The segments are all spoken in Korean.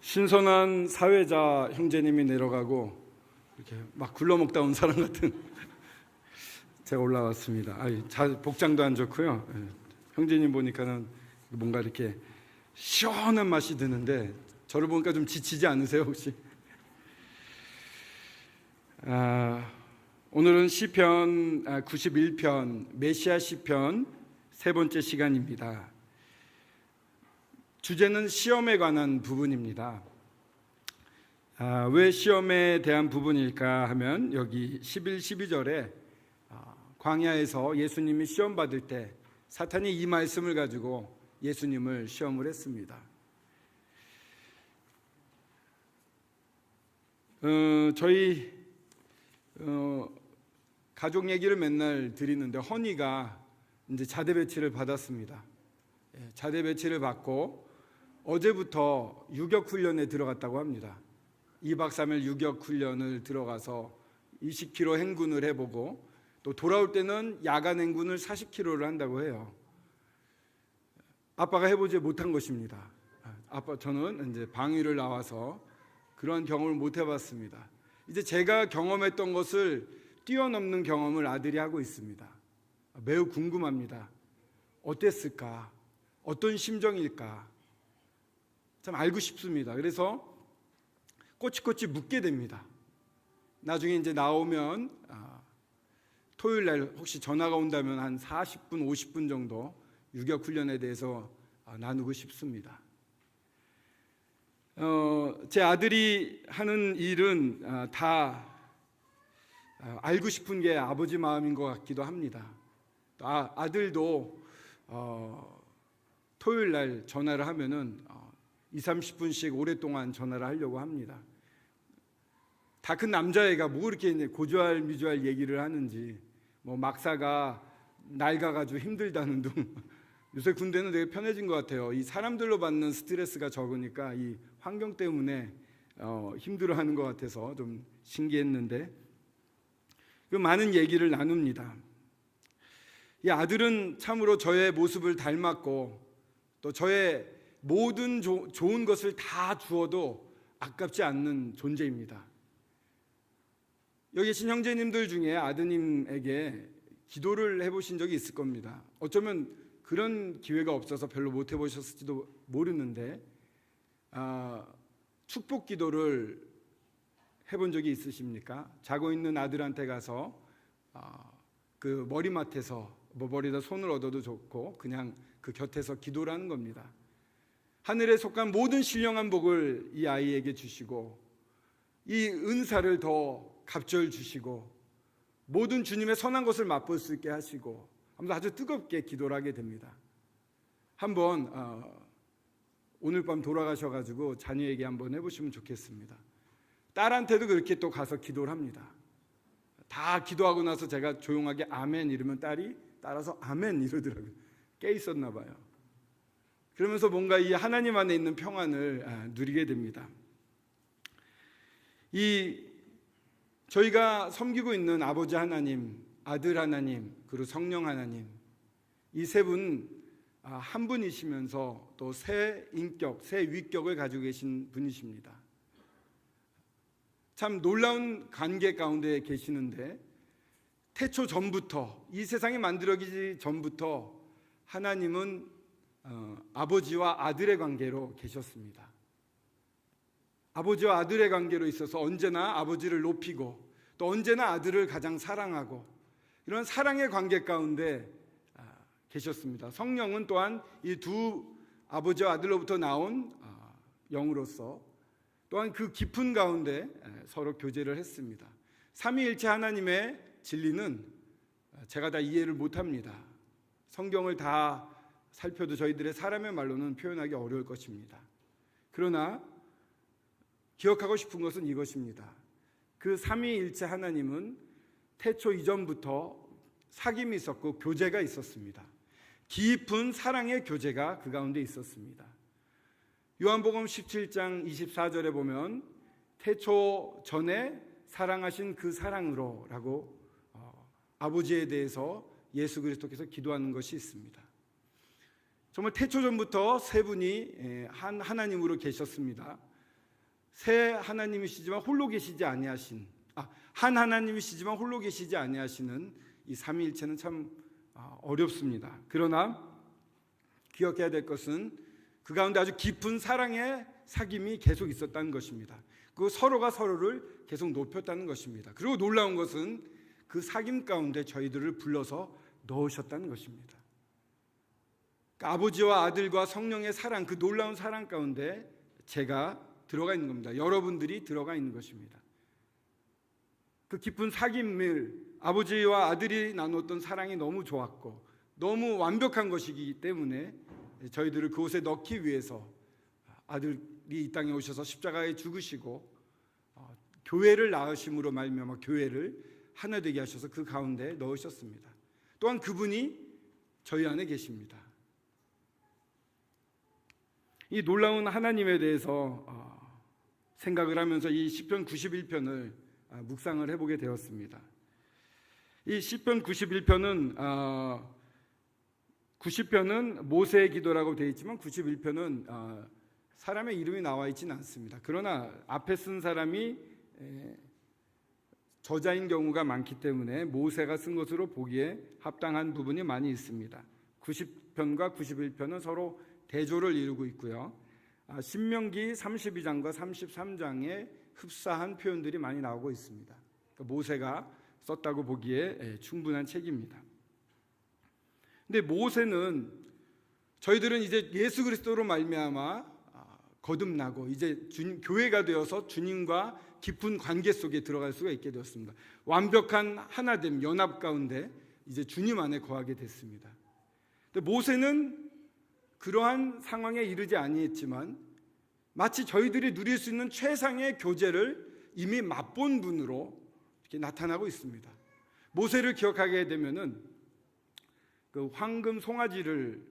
신선한 사회자 형제님이 내려가고 이렇게 막 굴러먹다 온 사람 같은 제가 올라왔습니다. 복장도 안 좋고요. 형제님 보니까는 뭔가 이렇게 시원한 맛이 드는데 저를 보니까 좀 지치지 않으세요 혹시? 오늘은 시편 91편 메시아 시편 세 번째 시간입니다. 주제는 시험에 관한 부분입니다. 왜 시험에 대한 부분일까 하면 여기 11, 12절에 광야에서 예수님이 시험 받을 때 사탄이 이 말씀을 가지고 예수님을 시험을 했습니다. 저희 가족 얘기를 맨날 드리는데 허니가 이제 자대 배치를 받았습니다. 자대 배치를 받고 어제부터 유격훈련에 들어갔다고 합니다. 2박 3일 유격훈련을 들어가서 20km 행군을 해보고 또 돌아올 때는 야간 행군을 40km를 한다고 해요. 아빠가 해보지 못한 것입니다. 저는 이제 방위를 나와서 그런 경험을 못 해봤습니다. 이제 제가 경험했던 것을 뛰어넘는 경험을 아들이 하고 있습니다. 매우 궁금합니다. 어땠을까? 어떤 심정일까? 참 알고 싶습니다. 그래서 꼬치꼬치 묻게 됩니다. 나중에 이제 나오면 토요일 날 혹시 전화가 온다면 한 40분, 50분 정도 유격훈련에 대해서 나누고 싶습니다. 제 아들이 하는 일은 다 알고 싶은 게 아버지 마음인 것 같기도 합니다. 아들도 토요일 날 전화를 하면은 20-30분씩 오랫동안 전화를 하려고 합니다. 다 큰 남자애가 뭐 이렇게 고주할 미주할 얘기를 하는지, 뭐 막사가 낡아가지고 힘들다는 둥. 요새 군대는 되게 편해진 것 같아요. 이 사람들로 받는 스트레스가 적으니까 이 환경 때문에 힘들어하는 것 같아서 좀 신기했는데 그 많은 얘기를 나눕니다. 이 아들은 참으로 저의 모습을 닮았고 또 저의 모든 좋은 것을 다 주어도 아깝지 않는 존재입니다. 여기 계신 형제님들 중에 아드님에게 기도를 해보신 적이 있을 겁니다. 어쩌면 그런 기회가 없어서 별로 못 해보셨을지도 모르는데 축복 기도를 해본 적이 있으십니까? 자고 있는 아들한테 가서 그 머리맡에서 머리에다 손을 얻어도 좋고 그냥 그 곁에서 기도를 하는 겁니다. 하늘에 속한 모든 신령한 복을 이 아이에게 주시고 이 은사를 더 갑절 주시고 모든 주님의 선한 것을 맛볼 수 있게 하시고 하면서 아주 뜨겁게 기도를 하게 됩니다. 한번 오늘 밤 돌아가셔가지고 자녀에게 한번 해보시면 좋겠습니다. 딸한테도 그렇게 또 가서 기도를 합니다. 다 기도하고 나서 제가 조용하게 아멘 이러면 딸이 따라서 아멘 이러더라고요. 깨 있었나 봐요. 그러면서 뭔가 이 하나님 안에 있는 평안을 누리게 됩니다. 저희가 섬기고 있는 아버지 하나님, 아들 하나님, 그리고 성령 하나님 이 세 분 한 분이시면서 또 새 인격, 새 위격을 가지고 계신 분이십니다. 참 놀라운 관계 가운데 계시는데 태초 전부터 이 세상이 만들어지기 전부터 하나님은 아버지와 아들의 관계로 계셨습니다. 아버지와 아들의 관계로 있어서 언제나 아버지를 높이고 또 언제나 아들을 가장 사랑하고 이런 사랑의 관계 가운데 계셨습니다. 성령은 또한 이 두 아버지와 아들로부터 나온 영으로서 또한 그 깊은 가운데 서로 교제를 했습니다. 삼위일체 하나님의 진리는 제가 다 이해를 못합니다. 성경을 다 살펴도 저희들의 사람의 말로는 표현하기 어려울 것입니다. 그러나 기억하고 싶은 것은 이것입니다. 그 삼위일체 하나님은 태초 이전부터 사귐이 있었고 교제가 있었습니다. 깊은 사랑의 교제가 그 가운데 있었습니다. 요한복음 17장 24절에 보면 태초 전에 사랑하신 그 사랑으로 라고 아버지에 대해서 예수 그리스도께서 기도하는 것이 있습니다. 정말 태초전부터 세 분이 한 하나님으로 계셨습니다. 세 하나님이시지만 홀로 계시지 아니하신, 한 하나님이시지만 홀로 계시지 아니하시는 이 삼위일체는 참 어렵습니다. 그러나 기억해야 될 것은 그 가운데 아주 깊은 사랑의 사귐이 계속 있었다는 것입니다. 그 서로가 서로를 계속 높였다는 것입니다. 그리고 놀라운 것은 그 사귐 가운데 저희들을 불러서 넣으셨다는 것입니다. 그러니까 아버지와 아들과 성령의 사랑, 그 놀라운 사랑 가운데 제가 들어가 있는 겁니다. 여러분들이 들어가 있는 것입니다. 그 깊은 사귐을 아버지와 아들이 나눴던 사랑이 너무 좋았고 너무 완벽한 것이기 때문에 저희들을 그곳에 넣기 위해서 아들이 이 땅에 오셔서 십자가에 죽으시고 교회를 낳으심으로 말미암아 교회를 하나 되게 하셔서 그 가운데 넣으셨습니다. 또한 그분이 저희 안에 계십니다. 이 놀라운 하나님에 대해서 생각을 하면서 이 시편 91편을 묵상을 해보게 되었습니다. 이 시편 91편은 90편은 모세의 기도라고 되어 있지만 91편은 사람의 이름이 나와 있지는 않습니다. 그러나 앞에 쓴 사람이 저자인 경우가 많기 때문에 모세가 쓴 것으로 보기에 합당한 부분이 많이 있습니다. 90편과 91편은 서로 대조를 이루고 있고요. 신명기 32장과 33장에 흡사한 표현들이 많이 나오고 있습니다. 그러니까 모세가 썼다고 보기에 충분한 책입니다. 근데 모세는 저희들은 이제 예수 그리스도로 말미암아 거듭나고 이제 교회가 되어서 주님과 깊은 관계 속에 들어갈 수가 있게 되었습니다. 완벽한 하나됨, 연합 가운데 이제 주님 안에 거하게 됐습니다. 근데 모세는 그러한 상황에 이르지 아니했지만 마치 저희들이 누릴 수 있는 최상의 교제를 이미 맛본 분으로 이렇게 나타나고 있습니다. 모세를 기억하게 되면은 그 황금 송아지를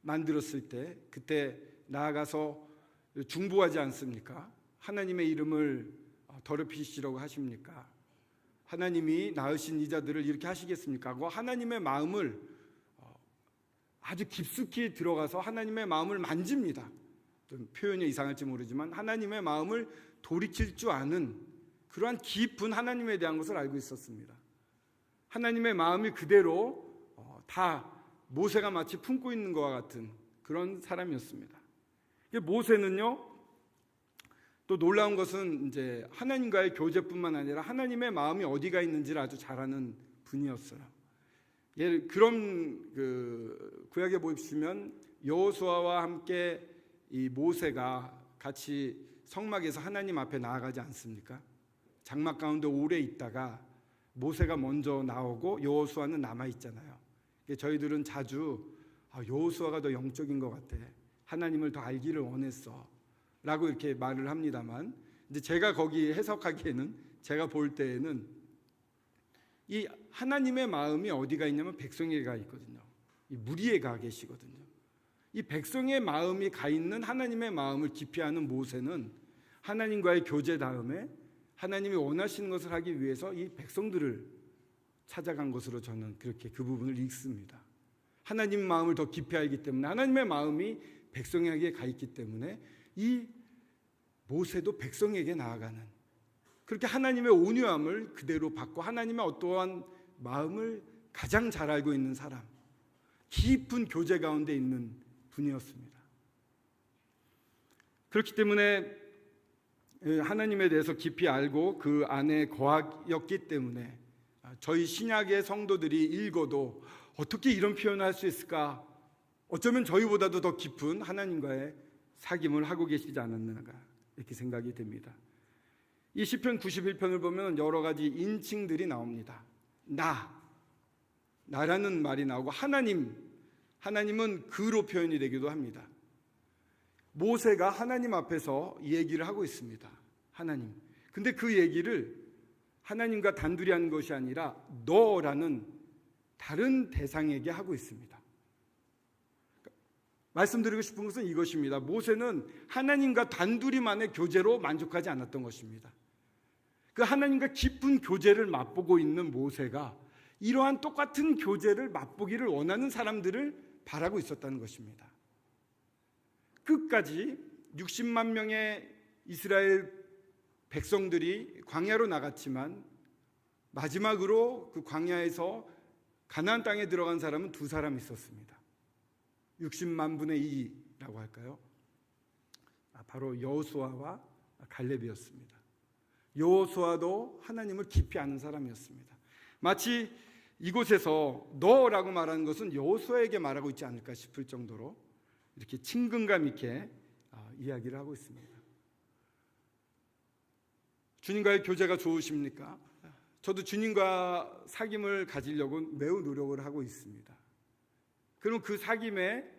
만들었을 때 그때 나아가서 중보하지 않습니까? 하나님의 이름을 더럽히시려고 하십니까? 하나님이 낳으신 이자들을 이렇게 하시겠습니까? 하고 하나님의 마음을 아주 깊숙이 들어가서 하나님의 마음을 만집니다. 좀 표현이 이상할지 모르지만 하나님의 마음을 돌이킬 줄 아는 그러한 깊은 하나님에 대한 것을 알고 있었습니다. 하나님의 마음이 그대로 다 모세가 마치 품고 있는 것과 같은 그런 사람이었습니다. 모세는요, 또 놀라운 것은 이제 하나님과의 교제뿐만 아니라 하나님의 마음이 어디가 있는지를 아주 잘 아는 분이었어요. 그런 구약에 보시면 여호수아와 함께 이 모세가 같이 성막에서 하나님 앞에 나아가지 않습니까? 장막 가운데 오래 있다가 모세가 먼저 나오고 여호수아는 남아 있잖아요. 저희들은 자주 여호수아가 더 영적인 것 같아, 하나님을 더 알기를 원했어 라고 이렇게 말을 합니다만, 이제 제가 거기 해석하기에는, 제가 볼 때에는 이 하나님의 마음이 어디가 있냐면 백성에게 가 있거든요. 이 무리에 가 계시거든요. 이 백성의 마음이 가 있는 하나님의 마음을 깊이 아는 모세는 하나님과의 교제 다음에 하나님이 원하시는 것을 하기 위해서 이 백성들을 찾아간 것으로 저는 그렇게 그 부분을 읽습니다. 하나님 마음을 더 깊이 알기 때문에, 하나님의 마음이 백성에게 가 있기 때문에 이 모세도 백성에게 나아가는, 그렇게 하나님의 온유함을 그대로 받고 하나님의 어떠한 마음을 가장 잘 알고 있는 사람, 깊은 교제 가운데 있는 분이었습니다. 그렇기 때문에 하나님에 대해서 깊이 알고 그 안에 거하였기 때문에 저희 신약의 성도들이 읽어도 어떻게 이런 표현을 할 수 있을까? 어쩌면 저희보다도 더 깊은 하나님과의 사귐을 하고 계시지 않았는가, 이렇게 생각이 됩니다. 이 시편 91편을 보면 여러 가지 인칭들이 나옵니다. 나라는 말이 나오고 하나님은 그로 표현이 되기도 합니다. 모세가 하나님 앞에서 얘기를 하고 있습니다. 하나님. 근데 그 얘기를 하나님과 단둘이 하는 것이 아니라 너라는 다른 대상에게 하고 있습니다. 말씀드리고 싶은 것은 이것입니다. 모세는 하나님과 단둘이만의 교제로 만족하지 않았던 것입니다. 그 하나님과 깊은 교제를 맛보고 있는 모세가 이러한 똑같은 교제를 맛보기를 원하는 사람들을 바라고 있었다는 것입니다. 끝까지 60만 명의 이스라엘 백성들이 광야로 나갔지만 마지막으로 그 광야에서 가나안 땅에 들어간 사람은 두 사람 있었습니다. 60만 분의 2라고 할까요? 바로 여호수아와 갈렙이었습니다. 여호수아도 하나님을 깊이 아는 사람이었습니다. 마치 이곳에서 너라고 말하는 것은 여호수아에게 말하고 있지 않을까 싶을 정도로 이렇게 친근감 있게 이야기를 하고 있습니다. 주님과의 교제가 좋으십니까? 저도 주님과 사귐을 가지려고 매우 노력을 하고 있습니다. 그럼 그 사귐의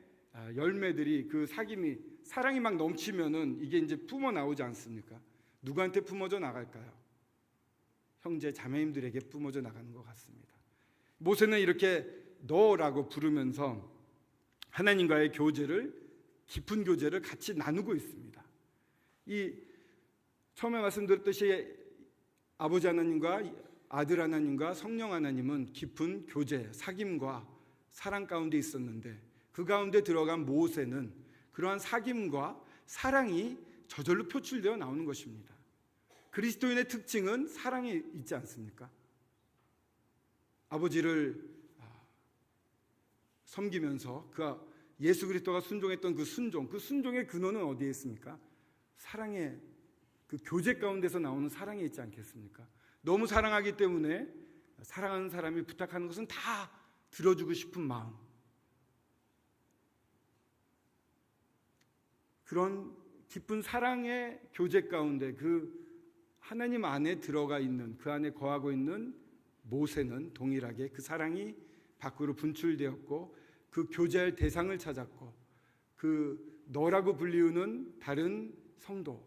열매들이, 그 사귐이 사랑이 막 넘치면은 이게 이제 뿜어 나오지 않습니까? 누구한테 뿜어져 나갈까요? 형제 자매님들에게 뿜어져 나가는 것 같습니다. 모세는 이렇게 너라고 부르면서 하나님과의 교제를, 깊은 교제를 같이 나누고 있습니다. 이 처음에 말씀드렸듯이 아버지 하나님과 아들 하나님과 성령 하나님은 깊은 교제, 사귐과 사랑 가운데 있었는데, 그 가운데 들어간 모세는 그러한 사귐과 사랑이 저절로 표출되어 나오는 것입니다. 그리스도인의 특징은 사랑이 있지 않습니까? 아버지를 섬기면서 예수 그리스도가 순종했던 그 순종의 근원은 어디에 있습니까? 사랑의 그 교제 가운데서 나오는 사랑이 있지 않겠습니까? 너무 사랑하기 때문에 사랑하는 사람이 부탁하는 것은 다 들어주고 싶은 마음, 그런 깊은 사랑의 교제 가운데 그 하나님 안에 들어가 있는, 그 안에 거하고 있는 모세는 동일하게 그 사랑이 밖으로 분출되었고, 그 교제할 대상을 찾았고, 그 너라고 불리우는 다른 성도와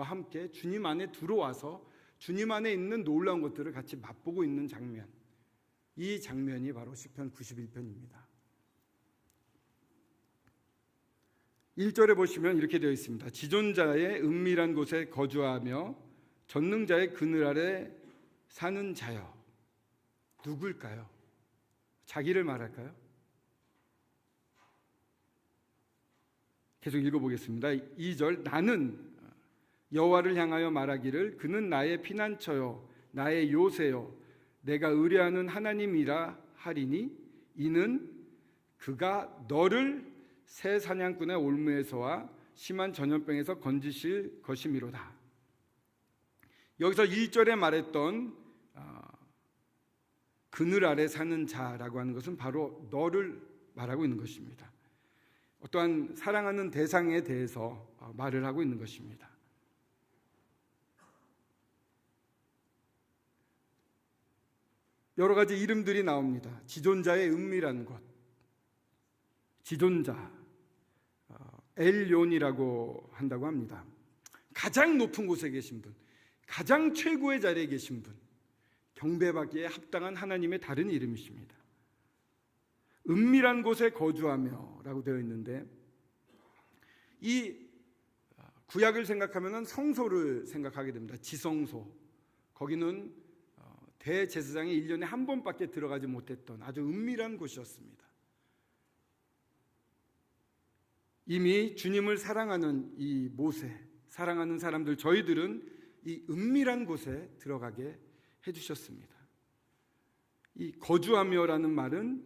함께 주님 안에 들어와서 주님 안에 있는 놀라운 것들을 같이 맛보고 있는 장면, 이 장면이 바로 시편 91편입니다. 1절에 보시면 이렇게 되어 있습니다. 지존자의 은밀한 곳에 거주하며 전능자의 그늘 아래 사는 자여. 누굴까요? 자기를 말할까요? 계속 읽어보겠습니다. 2절, 나는 여호와를 향하여 말하기를 그는 나의 피난처요 나의 요새요 내가 의뢰하는 하나님이라 하리니 이는 그가 너를 새 사냥꾼의 올무에서와 심한 전염병에서 건지실 것이미로다. 여기서 1절에 말했던 그늘 아래 사는 자라고 하는 것은 바로 너를 말하고 있는 것입니다. 어떠한 사랑하는 대상에 대해서 말을 하고 있는 것입니다. 여러 가지 이름들이 나옵니다. 지존자의 은밀한 곳, 지존자, 엘론이라고 한다고 합니다. 가장 높은 곳에 계신 분, 가장 최고의 자리에 계신 분, 경배받기에 합당한 하나님의 다른 이름이십니다. 은밀한 곳에 거주하며 라고 되어 있는데, 이 구약을 생각하면 성소를 생각하게 됩니다. 지성소. 거기는 대제사장이 1년에 한 번밖에 들어가지 못했던 아주 은밀한 곳이었습니다. 이미 주님을 사랑하는 이 모세, 사랑하는 사람들, 저희들은 이 은밀한 곳에 들어가게 해주셨습니다. 이 거주하며라는 말은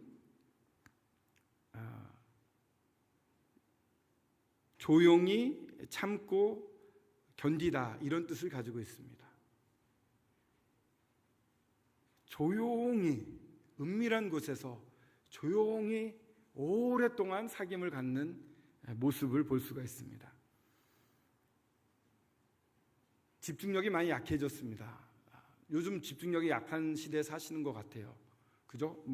조용히 참고 견디다, 이런 뜻을 가지고 있습니다. 조용히 은밀한 곳에서 조용히 오랫동안 사귐을 갖는 모습을 볼 수가 있습니다. 집중력이 많이 약해졌습니다. 요즘 집중력이 약한 시대에 사시는 것 같아요. 그죠?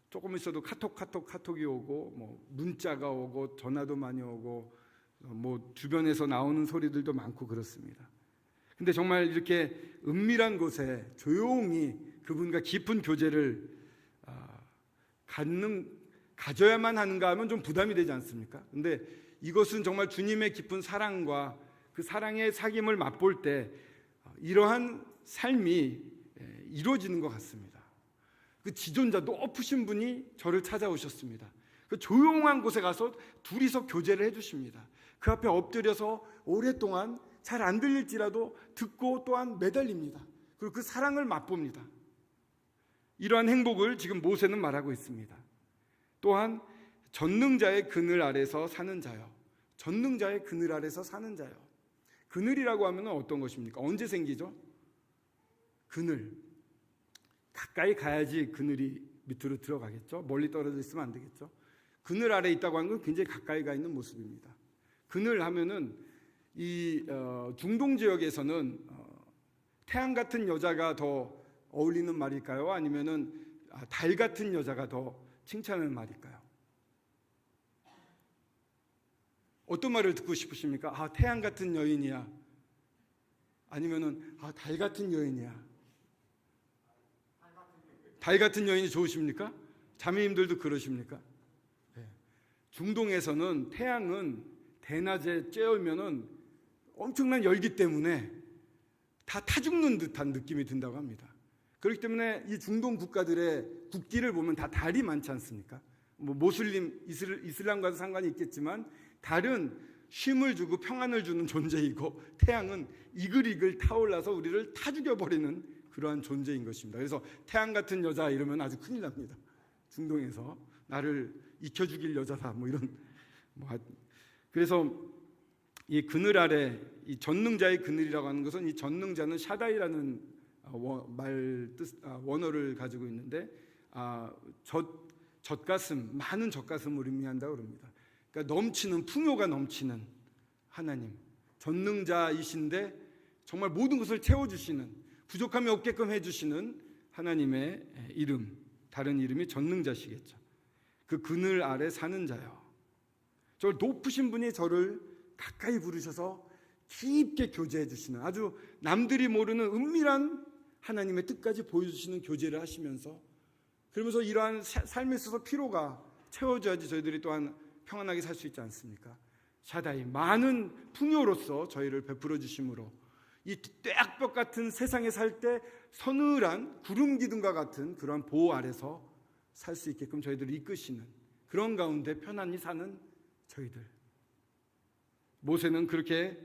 조금 있어도 카톡이 오고, 문자가 오고, 전화도 많이 오고, 주변에서 나오는 소리들도 많고 그렇습니다. 근데 정말 이렇게 은밀한 곳에 조용히 그분과 깊은 교제를 가져야만 하는가 하면 좀 부담이 되지 않습니까? 근데 이것은 정말 주님의 깊은 사랑과 그 사랑의 사귐을 맛볼 때 이러한 삶이 이루어지는 것 같습니다. 그 지존자 높으신 분이 저를 찾아오셨습니다. 그 조용한 곳에 가서 둘이서 교제를 해주십니다. 그 앞에 엎드려서 오랫동안 잘 안 들릴지라도 듣고 또한 매달립니다. 그리고 그 사랑을 맛봅니다. 이러한 행복을 지금 모세는 말하고 있습니다. 또한 전능자의 그늘 아래서 사는 자요. 전능자의 그늘 아래서 사는 자요. 그늘이라고 하면 어떤 것입니까? 언제 생기죠? 그늘. 가까이 가야지 그늘이 밑으로 들어가겠죠. 멀리 떨어져 있으면 안 되겠죠. 그늘 아래 있다고 하는 건 굉장히 가까이 가 있는 모습입니다. 그늘 하면은 이 중동 지역에서는 태양 같은 여자가 더 어울리는 말일까요? 아니면은 달 같은 여자가 더 칭찬하는 말일까요? 어떤 말을 듣고 싶으십니까? 태양 같은 여인이야. 아니면은 달 같은 여인이야. 달 같은 여인이 좋으십니까? 자매님들도 그러십니까? 네. 중동에서는 태양은 대낮에 쬐으면은 엄청난 열기 때문에 다 타 죽는 듯한 느낌이 든다고 합니다. 그렇기 때문에 이 중동 국가들의 국기를 보면 다 달이 많지 않습니까? 뭐 모슬림, 이슬람과도 상관이 있겠지만 달은 쉼을 주고 평안을 주는 존재이고 태양은 이글이글 타올라서 우리를 타 죽여버리는 그러한 존재인 것입니다. 그래서 태양 같은 여자 이러면 아주 큰일 납니다. 중동에서 나를 익혀 죽일 여자다 뭐 이런 그래서 이 그늘 아래 이 전능자의 그늘이라고 하는 것은 이 전능자는 샤다이라는 원어를 가지고 있는데 젖가슴, 많은 젖가슴을 의미한다고 그럽니다. 그러니까 넘치는, 풍요가 넘치는 하나님, 전능자이신데 정말 모든 것을 채워주시는, 부족함이 없게끔 해주시는 하나님의 이름, 다른 이름이 전능자시겠죠. 그 그늘 아래 사는 자요. 저 높으신 분이 저를 가까이 부르셔서 깊게 교제해 주시는, 아주 남들이 모르는 은밀한 하나님의 뜻까지 보여주시는 교제를 하시면서, 그러면서 이러한 삶에 있어서 피로가 채워져야지 저희들이 또한 평안하게 살 수 있지 않습니까? 샤다이, 많은 풍요로서 저희를 베풀어 주심으로 이 떼약볕 같은 세상에 살 때 서늘한 구름 기둥과 같은 그러한 보호 아래서 살 수 있게끔 저희들을 이끄시는, 그런 가운데 편안히 사는 저희들. 모세는 그렇게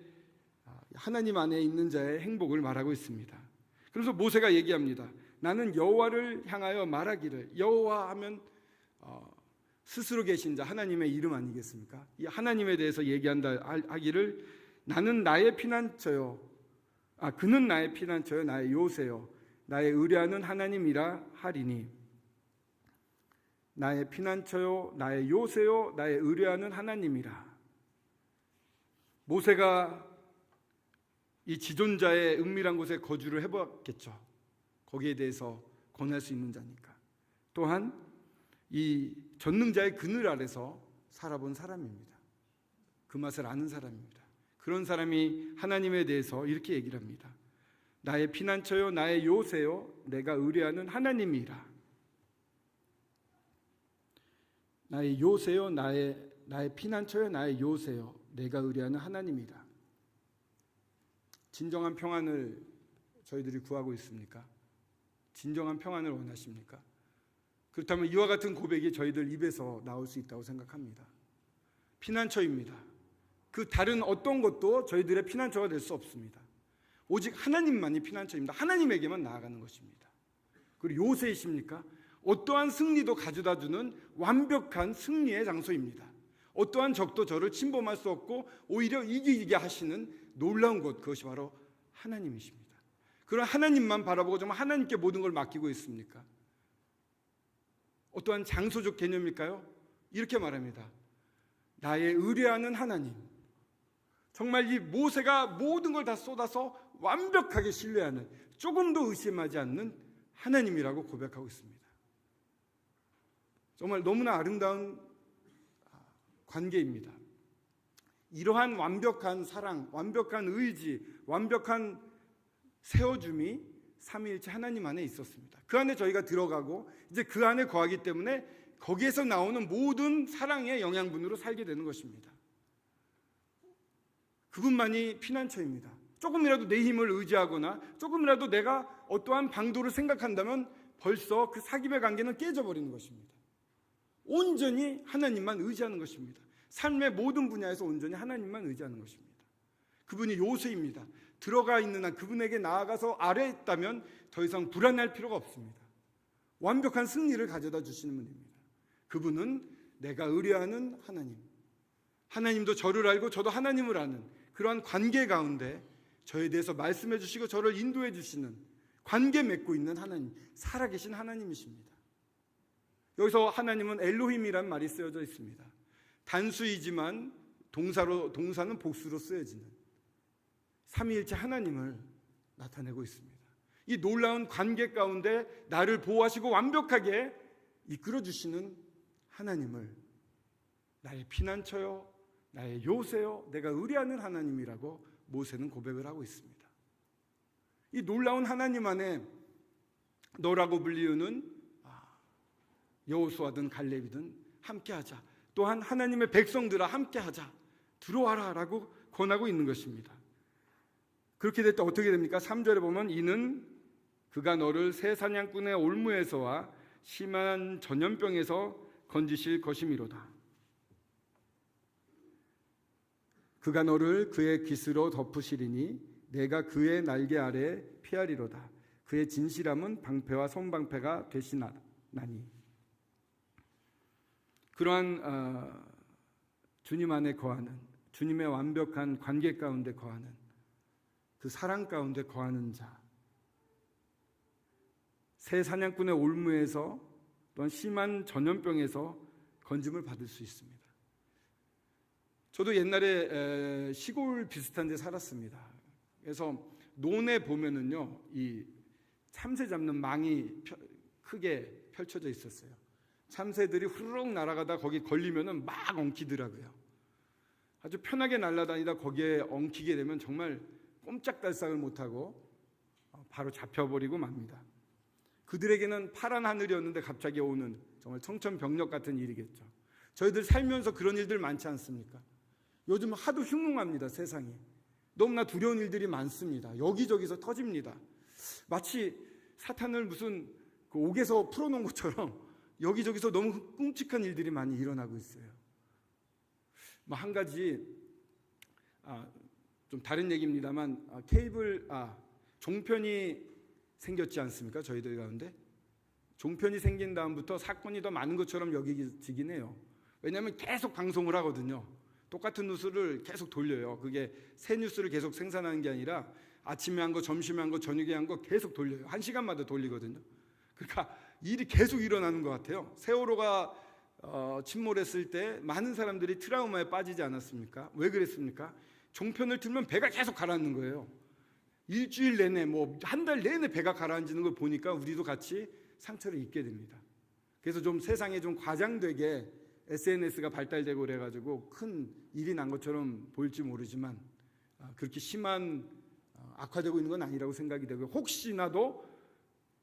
하나님 안에 있는 자의 행복을 말하고 있습니다. 그래서 모세가 얘기합니다. 나는 여호와를 향하여 말하기를, 여호와 하면 스스로 계신 자, 하나님의 이름 아니겠습니까? 이 하나님에 대해서 얘기한다 하기를, 나는 나의 피난처요, 그는 나의 피난처요, 나의 요새요, 나의 의뢰하는 하나님이라 하리니. 나의 피난처요, 나의 요새요, 나의 의뢰하는 하나님이라. 모세가 이 지존자의 은밀한 곳에 거주를 해봤겠죠. 거기에 대해서 권할 수 있는 자니까. 또한 이 전능자의 그늘 아래서 살아본 사람입니다. 그 맛을 아는 사람입니다. 그런 사람이 하나님에 대해서 이렇게 얘기를 합니다. 나의 피난처요, 나의 요새요, 내가 의뢰하는 하나님이라. 나의 요새요, 나의 피난처요, 나의 요새요, 내가 의뢰하는 하나님이라. 진정한 평안을 저희들이 구하고 있습니까? 진정한 평안을 원하십니까? 그렇다면 이와 같은 고백이 저희들 입에서 나올 수 있다고 생각합니다. 피난처입니다. 그 다른 어떤 것도 저희들의 피난처가 될 수 없습니다. 오직 하나님만이 피난처입니다. 하나님에게만 나아가는 것입니다. 그리고 요새이십니까? 어떠한 승리도 가져다주는 완벽한 승리의 장소입니다. 어떠한 적도 저를 침범할 수 없고 오히려 이기게 하시는 놀라운 것, 그것이 바로 하나님이십니다. 그런 하나님만 바라보고 정말 하나님께 모든 걸 맡기고 있습니까? 어떠한 장소적 개념일까요? 이렇게 말합니다. 나의 의뢰하는 하나님. 정말 이 모세가 모든 걸 다 쏟아서 완벽하게 신뢰하는, 조금도 의심하지 않는 하나님이라고 고백하고 있습니다. 정말 너무나 아름다운 관계입니다. 이러한 완벽한 사랑, 완벽한 의지, 완벽한 세워줌이 삼위일체 하나님 안에 있었습니다. 그 안에 저희가 들어가고 이제 그 안에 거하기 때문에 거기에서 나오는 모든 사랑의 영양분으로 살게 되는 것입니다. 그분만이 피난처입니다. 조금이라도 내 힘을 의지하거나 조금이라도 내가 어떠한 방도를 생각한다면 벌써 그 사귐의 관계는 깨져버리는 것입니다. 온전히 하나님만 의지하는 것입니다. 삶의 모든 분야에서 온전히 하나님만 의지하는 것입니다. 그분이 요새입니다. 들어가 있는 한 그분에게 나아가서 아래에 있다면 더 이상 불안할 필요가 없습니다. 완벽한 승리를 가져다 주시는 분입니다. 그분은 내가 의뢰하는 하나님, 하나님도 저를 알고 저도 하나님을 아는 그러한 관계 가운데 저에 대해서 말씀해 주시고 저를 인도해 주시는, 관계 맺고 있는 하나님, 살아계신 하나님이십니다. 여기서 하나님은 엘로힘이란 말이 쓰여져 있습니다. 단수이지만 동사는 복수로 쓰여지는 삼위일체 하나님을 나타내고 있습니다. 이 놀라운 관계 가운데 나를 보호하시고 완벽하게 이끌어 주시는 하나님을 나의 피난처요, 나의 요새요, 내가 의뢰하는 하나님이라고 모세는 고백을 하고 있습니다. 이 놀라운 하나님 안에 너라고 불리우는 여호수아든 갈렙이든 함께하자, 또한 하나님의 백성들아 함께하자, 들어와라 라고 권하고 있는 것입니다. 그렇게 될 때 어떻게 됩니까? 3절에 보면 이는 그가 너를 새 사냥꾼의 올무에서와 심한 전염병에서 건지실 것이미로다. 그가 너를 그의 깃으로 덮으시리니 내가 그의 날개 아래 피하리로다. 그의 진실함은 방패와 손방패가 되시나니. 그러한 주님 안에 거하는, 주님의 완벽한 관계 가운데 거하는, 그 사랑 가운데 거하는 자, 새 사냥꾼의 올무에서 또한 심한 전염병에서 건짐을 받을 수 있습니다. 저도 옛날에 시골 비슷한 데 살았습니다. 그래서 논에 보면은요, 이 참새 잡는 망이 크게 펼쳐져 있었어요. 참새들이 후루룩 날아가다 거기 걸리면은 막 엉키더라고요. 아주 편하게 날아다니다 거기에 엉키게 되면 정말 꼼짝달싹을 못하고 바로 잡혀버리고 맙니다. 그들에게는 파란 하늘이었는데 갑자기 오는 정말 청천벽력 같은 일이겠죠. 저희들 살면서 그런 일들 많지 않습니까? 요즘 하도 흉흉합니다. 세상이 너무나 두려운 일들이 많습니다. 여기저기서 터집니다. 마치 사탄을 무슨 그 옥에서 풀어놓은 것처럼 여기저기서 너무 끔찍한 일들이 많이 일어나고 있어요. 한 가지 좀 다른 얘기입니다만 케이블 종편이 생겼지 않습니까? 저희들 가운데 종편이 생긴 다음부터 사건이 더 많은 것처럼 여기지긴 해요. 왜냐하면 계속 방송을 하거든요. 똑같은 뉴스를 계속 돌려요. 그게 새 뉴스를 계속 생산하는 게 아니라 아침에 한 거, 점심에 한 거, 저녁에 한 거 계속 돌려요. 1시간마다 돌리거든요. 그러니까 일이 계속 일어나는 것 같아요. 세월호가 침몰했을 때 많은 사람들이 트라우마에 빠지지 않았습니까? 왜 그랬습니까? 종편을 틀면 배가 계속 가라앉는 거예요. 일주일 내내 한 달 내내 배가 가라앉는 걸 보니까 우리도 같이 상처를 입게 됩니다. 그래서 좀 세상에 좀 과장되게 SNS가 발달되고 그래가지고 큰 일이 난 것처럼 보일지 모르지만 그렇게 심한 악화되고 있는 건 아니라고 생각이 되고요. 혹시나도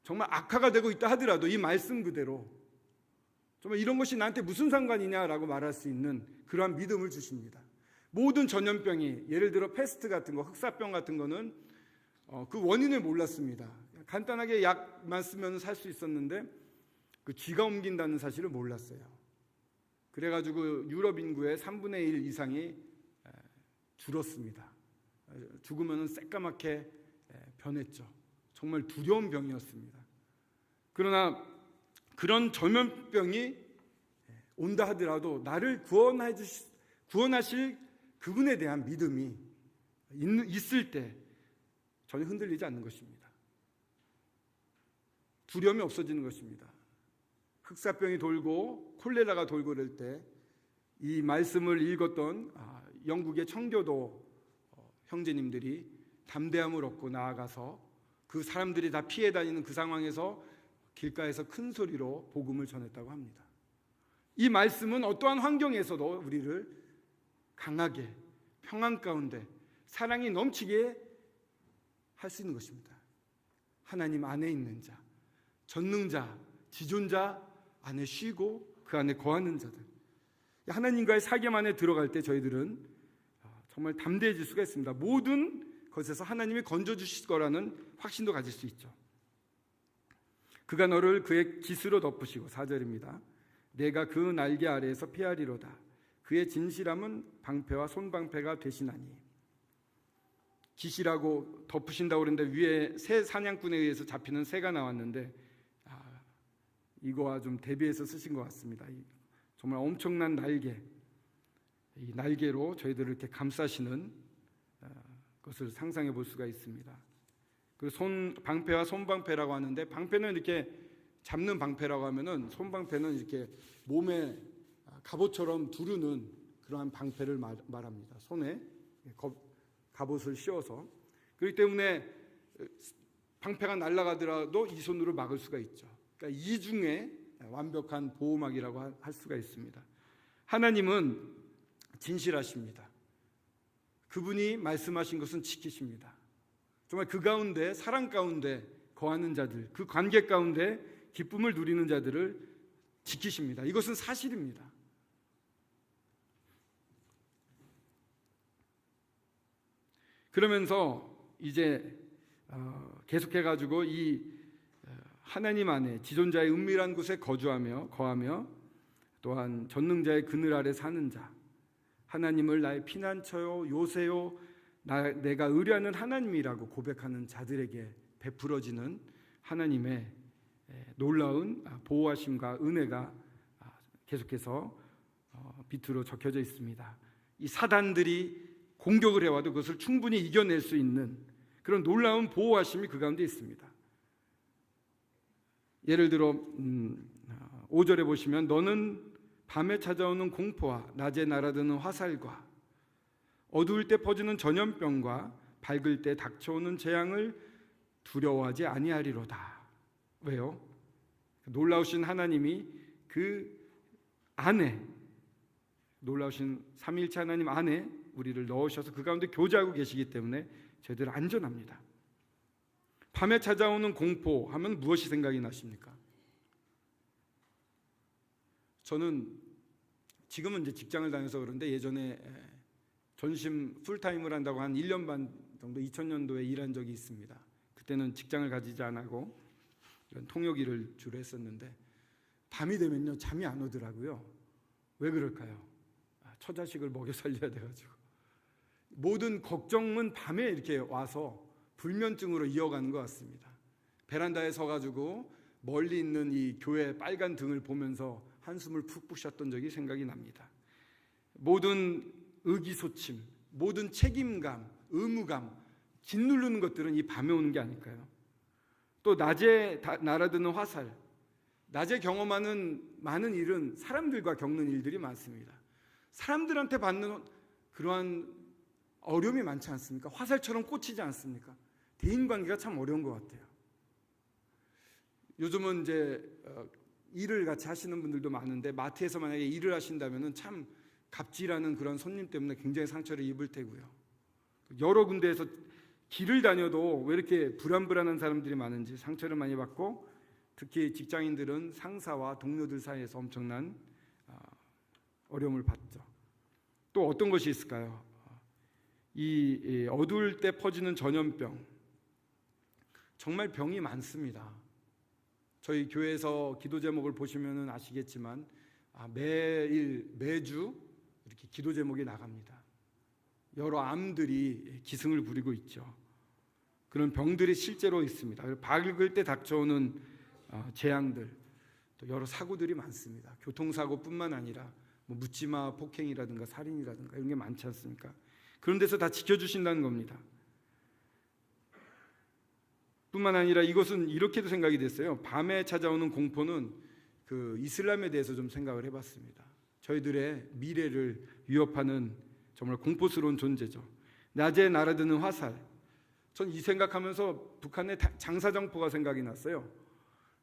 정말 악화가 되고 있다 하더라도 이 말씀 그대로 정말 이런 것이 나한테 무슨 상관이냐라고 말할 수 있는 그러한 믿음을 주십니다. 모든 전염병이, 예를 들어 패스트 같은 거, 흑사병 같은 거는 그 원인을 몰랐습니다. 간단하게 약만 쓰면 살 수 있었는데 그 쥐가 옮긴다는 사실을 몰랐어요. 그래가지고 유럽 인구의 3분의 1 이상이 줄었습니다. 죽으면 새까맣게 변했죠. 정말 두려운 병이었습니다. 그러나 그런 전염병이 온다 하더라도 나를 구원하실 그분에 대한 믿음이 있을 때 전혀 흔들리지 않는 것입니다. 두려움이 없어지는 것입니다. 흑사병이 돌고 콜레라가 돌고 그럴 때 이 말씀을 읽었던 영국의 청교도 형제님들이 담대함을 얻고 나아가서 그 사람들이 다 피해 다니는 그 상황에서 길가에서 큰 소리로 복음을 전했다고 합니다. 이 말씀은 어떠한 환경에서도 우리를 강하게 평안 가운데 사랑이 넘치게 할 수 있는 것입니다. 하나님 안에 있는 자, 전능자, 지존자 안에 쉬고 그 안에 거하는 자들, 하나님과의 사귐 안에 들어갈 때 저희들은 정말 담대해질 수가 있습니다. 모든 것에서 하나님이 건져주실 거라는 확신도 가질 수 있죠. 그가 너를 그의 깃으로 덮으시고, 4절입니다. 내가 그 날개 아래에서 피하리로다. 그의 진실함은 방패와 손방패가 되시나니. 깃이라고 덮으신다고 그랬는데 위에 새 사냥꾼에 의해서 잡히는 새가 나왔는데 이거와 좀 대비해서 쓰신 것 같습니다. 정말 엄청난 날개, 이 날개로 저희들을 이렇게 감싸시는 것을 상상해 볼 수가 있습니다. 그 방패와 손방패라고 하는데, 방패는 이렇게 잡는 방패라고 하면은, 손방패는 이렇게 몸에 갑옷처럼 두르는 그러한 방패를 말합니다. 손에 갑옷을 씌워서. 그렇기 때문에 방패가 날아가더라도 이 손으로 막을 수가 있죠. 그러니까 이중에 완벽한 보호막이라고 할 수가 있습니다. 하나님은 진실하십니다. 그분이 말씀하신 것은 지키십니다. 정말 그 가운데, 사랑 가운데 거하는 자들, 그 관계 가운데 기쁨을 누리는 자들을 지키십니다. 이것은 사실입니다. 그러면서 이제 계속해가지고 이 하나님 안에 지존자의 은밀한 곳에 거하며 또한 전능자의 그늘 아래 사는 자, 하나님을 나의 피난처요 요새요 내가 의뢰하는 하나님이라고 고백하는 자들에게 베풀어지는 하나님의 놀라운 보호하심과 은혜가 계속해서 밑으로 적혀져 있습니다. 이 사단들이 공격을 해와도 그것을 충분히 이겨낼 수 있는 그런 놀라운 보호하심이 그 가운데 있습니다. 예를 들어 5절에 보시면 너는 밤에 찾아오는 공포와 낮에 날아드는 화살과 어두울 때 퍼지는 전염병과 밝을 때 닥쳐오는 재앙을 두려워하지 아니하리로다. 왜요? 놀라우신 하나님이 그 안에, 놀라우신 삼위일체 하나님 안에 우리를 넣으셔서 그 가운데 교제하고 계시기 때문에 저희들 안전합니다. 밤에 찾아오는 공포 하면 무엇이 생각이 나십니까? 저는 지금은 이제 직장을 다녀서 그런데 예전에 전심 풀타임을 한다고 한 1년 반 정도 2000년도에 일한 적이 있습니다. 그때는 직장을 가지지 않고 이런 통역 일을 주로 했었는데 밤이 되면요 잠이 안 오더라고요. 왜 그럴까요? 처자식을 먹여 살려야 돼가지고 모든 걱정은 밤에 이렇게 와서 불면증으로 이어가는 것 같습니다. 베란다에 서가지고 멀리 있는 이 교회 빨간 등을 보면서 한숨을 푹푹 쉬었던 적이 생각이 납니다. 모든 의기소침, 모든 책임감, 의무감 짓누르는 것들은 이 밤에 오는 게 아닐까요? 또 낮에 날아드는 화살, 낮에 경험하는 많은 일은 사람들과 겪는 일들이 많습니다. 사람들한테 받는 그러한 어려움이 많지 않습니까? 화살처럼 꽂히지 않습니까? 대인관계가 참 어려운 것 같아요. 요즘은 이제 일을 같이 하시는 분들도 많은데 마트에서 만약에 일을 하신다면은 참 갑질하는 그런 손님 때문에 굉장히 상처를 입을 테고요. 여러 군데에서 길을 다녀도 왜 이렇게 불안불안한 사람들이 많은지 상처를 많이 받고 특히 직장인들은 상사와 동료들 사이에서 엄청난 어려움을 받죠. 또 어떤 것이 있을까요? 이 어두울 때 퍼지는 전염병, 정말 병이 많습니다. 저희 교회에서 기도 제목을 보시면 아시겠지만 매주 이렇게 기도 제목이 나갑니다. 여러 암들이 기승을 부리고 있죠. 그런 병들이 실제로 있습니다. 밝을 때 닥쳐오는 재앙들, 또 여러 사고들이 많습니다. 교통사고뿐만 아니라 묻지마 폭행이라든가 살인이라든가 이런 게 많지 않습니까? 그런 데서 다 지켜주신다는 겁니다. 뿐만 아니라 이것은 이렇게도 생각이 됐어요. 밤에 찾아오는 공포는 그 이슬람에 대해서 좀 생각을 해봤습니다. 저희들의 미래를 위협하는 정말 공포스러운 존재죠. 낮에 날아드는 화살. 전 이 생각하면서 북한의 장사정포가 생각이 났어요.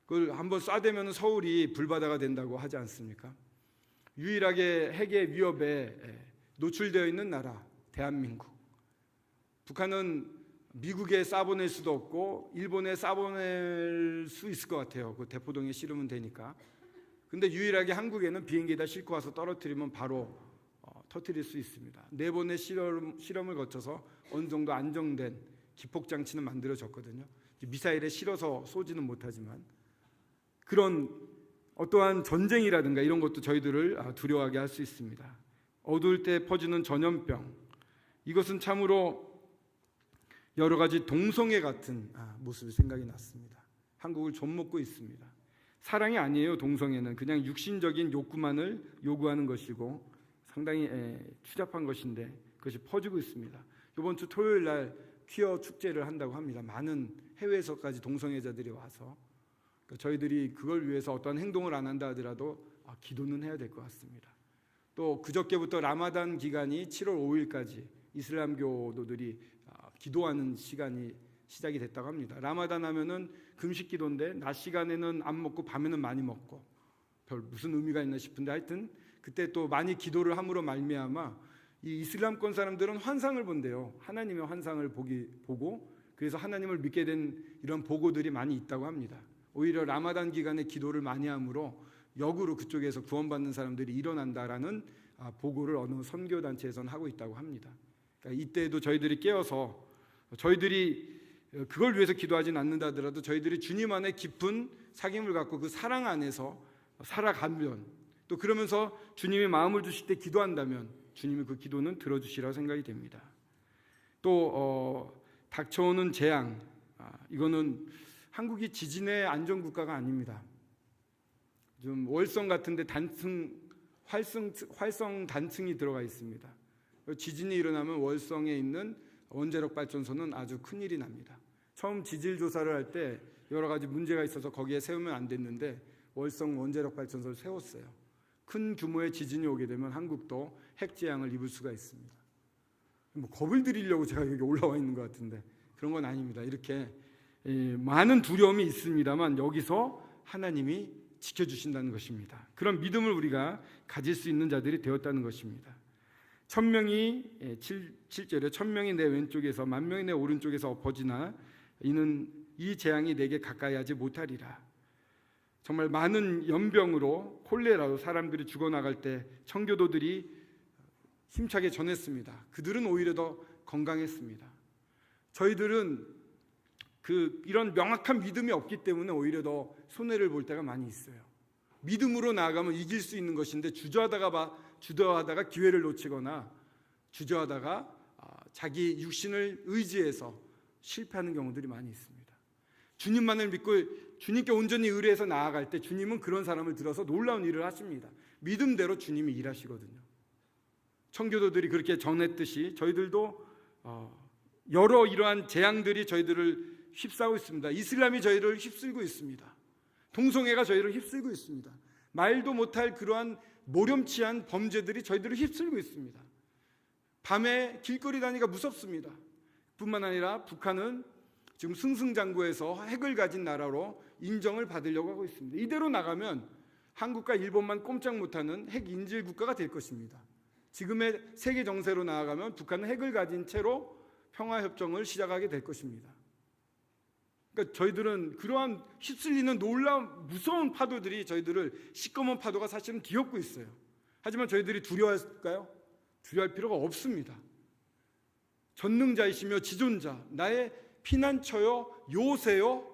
그걸 한번 쏴대면 서울이 불바다가 된다고 하지 않습니까? 유일하게 핵의 위협에 노출되어 있는 나라, 대한민국. 북한은 미국에 쏴보낼 수도 없고 일본에 쏴보낼 수 있을 것 같아요. 그 대포동에 실으면 되니까. 근데 유일하게 한국에는 비행기에다 싣고 와서 떨어뜨리면 바로 터뜨릴 수 있습니다. 4번의 실험을 거쳐서 어느 정도 안정된 기폭장치는 만들어졌거든요. 미사일에 실어서 쏘지는 못하지만 그런 어떠한 전쟁이라든가 이런 것도 저희들을 두려워하게 할 수 있습니다. 어두울 때 퍼지는 전염병, 이것은 참으로 여러 가지 동성애 같은 모습이 생각이 났습니다. 한국을 좀먹고 있습니다. 사랑이 아니에요. 동성애는 그냥 육신적인 욕구만을 요구하는 것이고 상당히 추잡한 것인데 그것이 퍼지고 있습니다. 이번 주 토요일 날 퀴어 축제를 한다고 합니다. 많은 해외에서까지 동성애자들이 와서 저희들이 그걸 위해서 어떤 행동을 안 한다 하더라도 기도는 해야 될 것 같습니다. 또 그저께부터 라마단 기간이 7월 5일까지 이슬람교도들이 기도하는 시간이 시작이 됐다고 합니다. 라마단 하면은 금식 기도인데 낮 시간에는 안 먹고 밤에는 많이 먹고 별 무슨 의미가 있나 싶은데 하여튼 그때 또 많이 기도를 함으로 말미암아 이 이슬람권 사람들은 환상을 본대요. 하나님의 환상을 보고 그래서 하나님을 믿게 된 이런 보고들이 많이 있다고 합니다. 오히려 라마단 기간에 기도를 많이 함으로 역으로 그쪽에서 구원받는 사람들이 일어난다라는 보고를 어느 선교단체에서는 하고 있다고 합니다. 그러니까 이때도 저희들이 깨어서 저희들이 그걸 위해서 기도하진 않는다 하더라도 저희들이 주님 안에 깊은 사귐을 갖고 그 사랑 안에서 살아가면 또 그러면서 주님이 마음을 주실 때 기도한다면 주님이 그 기도는 들어주시라고 생각이 됩니다. 또 닥쳐오는 재앙, 이거는 한국이 지진의 안전국가가 아닙니다. 좀 월성 같은데 활성 단층이 들어가 있습니다. 지진이 일어나면 월성에 있는 원자력 발전소는 아주 큰일이 납니다. 처음 지질 조사를 할 때 여러 가지 문제가 있어서 거기에 세우면 안 됐는데 월성 원자력 발전소를 세웠어요. 큰 규모의 지진이 오게 되면 한국도 핵재앙을 입을 수가 있습니다. 뭐 겁을 드리려고 제가 여기 올라와 있는 것 같은데 그런 건 아닙니다. 이렇게 많은 두려움이 있습니다만 여기서 하나님이 지켜주신다는 것입니다. 그런 믿음을 우리가 가질 수 있는 자들이 되었다는 것입니다. 1000명이 7절에 1000명이 내 왼쪽에서 10,000명이 내 오른쪽에서 엎어지나 이는 이 재앙이 내게 가까이 하지 못하리라. 정말 많은 연병으로 콜레라로 사람들이 죽어나갈 때 청교도들이 힘차게 전했습니다. 그들은 오히려 더 건강했습니다. 저희들은 이런 명확한 믿음이 없기 때문에 오히려 더 손해를 볼 때가 많이 있어요. 믿음으로 나아가면 이길 수 있는 것인데 주저하다가 기회를 놓치거나 주저하다가 자기 육신을 의지해서 실패하는 경우들이 많이 있습니다. 주님만을 믿고 주님께 온전히 의뢰해서 나아갈 때 주님은 그런 사람을 들어서 놀라운 일을 하십니다. 믿음대로 주님이 일하시거든요. 청교도들이 그렇게 전했듯이 저희들도 여러 이러한 재앙들이 저희들을 휩싸고 있습니다. 이슬람이 저희를 휩쓸고 있습니다. 동성애가 저희를 휩쓸고 있습니다. 말도 못할 그러한 모렴치한 범죄들이 저희들을 휩쓸고 있습니다. 밤에 길거리 다니기가 무섭습니다. 뿐만 아니라 북한은 지금 승승장구해서 핵을 가진 나라로 인정을 받으려고 하고 있습니다. 이대로 나가면 한국과 일본만 꼼짝 못하는 핵 인질 국가가 될 것입니다. 지금의 세계 정세로 나아가면 북한은 핵을 가진 채로 평화협정을 시작하게 될 것입니다. 그러니까 저희들은 그러한 휩쓸리는 놀라운 무서운 파도들이 저희들을 시꺼먼 파도가 사실은 뒤엎고 있어요. 하지만 저희들이 두려워할까요? 두려워할 필요가 없습니다. 전능자이시며 지존자, 나의 피난처요 요새요,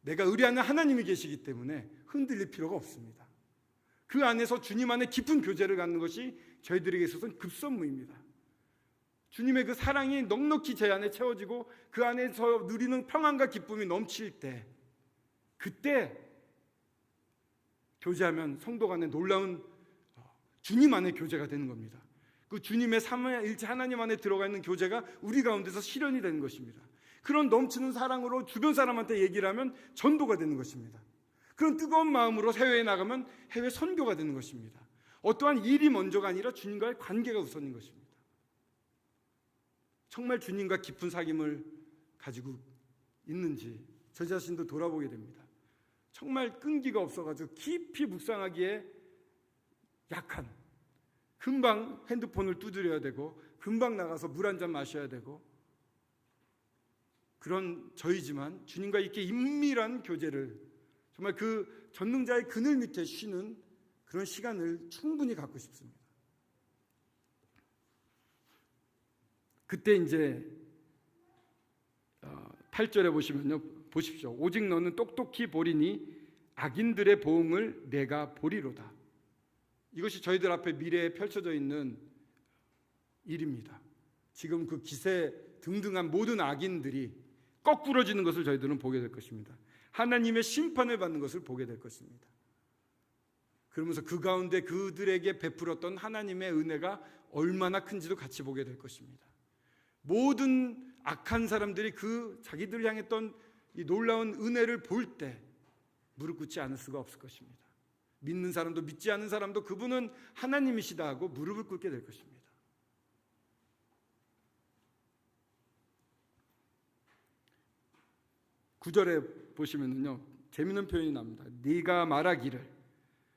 내가 의뢰하는 하나님이 계시기 때문에 흔들릴 필요가 없습니다. 그 안에서 주님 안에 깊은 교제를 갖는 것이 저희들에게 있어서는 급선무입니다. 주님의 그 사랑이 넉넉히 제 안에 채워지고 그 안에서 누리는 평안과 기쁨이 넘칠 때, 그때 교제하면 성도 간에 놀라운 주님 안의 교제가 되는 겁니다. 그 주님의 삼위일체 하나님 안에 들어가 있는 교제가 우리 가운데서 실현이 되는 것입니다. 그런 넘치는 사랑으로 주변 사람한테 얘기를 하면 전도가 되는 것입니다. 그런 뜨거운 마음으로 해외에 나가면 해외 선교가 되는 것입니다. 어떠한 일이 먼저가 아니라 주님과의 관계가 우선인 것입니다. 정말 주님과 깊은 사귐을 가지고 있는지 저 자신도 돌아보게 됩니다. 정말 끈기가 없어가지고 깊이 묵상하기에 약한, 금방 핸드폰을 두드려야 되고 금방 나가서 물 한 잔 마셔야 되고 그런 저희지만 주님과 이렇게 인밀한 교제를, 정말 그 전능자의 그늘 밑에 쉬는 그런 시간을 충분히 갖고 싶습니다. 그때 이제 8절에 보시면요, 보십시오. 오직 너는 똑똑히 보리니 악인들의 보응을 내가 보리로다. 이것이 저희들 앞에 미래에 펼쳐져 있는 일입니다. 지금 그 기세 등등한 모든 악인들이 거꾸러지는 것을 저희들은 보게 될 것입니다. 하나님의 심판을 받는 것을 보게 될 것입니다. 그러면서 그 가운데 그들에게 베풀었던 하나님의 은혜가 얼마나 큰지도 같이 보게 될 것입니다. 모든 악한 사람들이 그 자기들을 향했던 이 놀라운 은혜를 볼 때 무릎 꿇지 않을 수가 없을 것입니다. 믿는 사람도 믿지 않는 사람도 그분은 하나님이시다 하고 무릎을 꿇게 될 것입니다. 9절에 보시면은요, 재미있는 표현이 납니다. 네가 말하기를.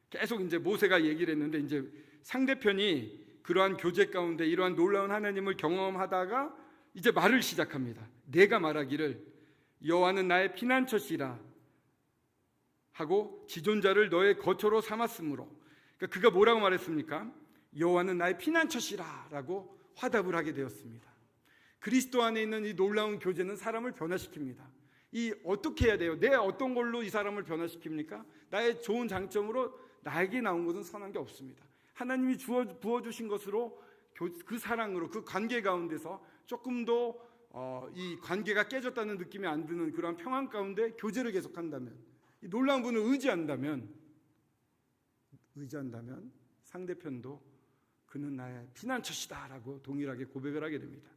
계속 이제 모세가 얘기를 했는데 이제 상대편이 그러한 교제 가운데 이러한 놀라운 하나님을 경험하다가 이제 말을 시작합니다. 네가 말하기를 여호와는 나의 피난처시라 하고 지존자를 너의 거처로 삼았으므로, 그러니까 그가 뭐라고 말했습니까? 여호와는 나의 피난처시라 라고 화답을 하게 되었습니다. 그리스도 안에 있는 이 놀라운 교제는 사람을 변화시킵니다. 이 어떻게 해야 돼요? 내 어떤 걸로 이 사람을 변화시킵니까? 나의 좋은 장점으로 나에게 나온 것은 선한 게 없습니다. 하나님이 부어주신 것으로 그 사랑으로 그 관계 가운데서 조금 더 이 관계가 깨졌다는 느낌이 안 드는 그러한 평안 가운데 교제를 계속한다면, 이 놀라운 분을 의지한다면 상대편도 그는 나의 피난처시다 라고 동일하게 고백을 하게 됩니다.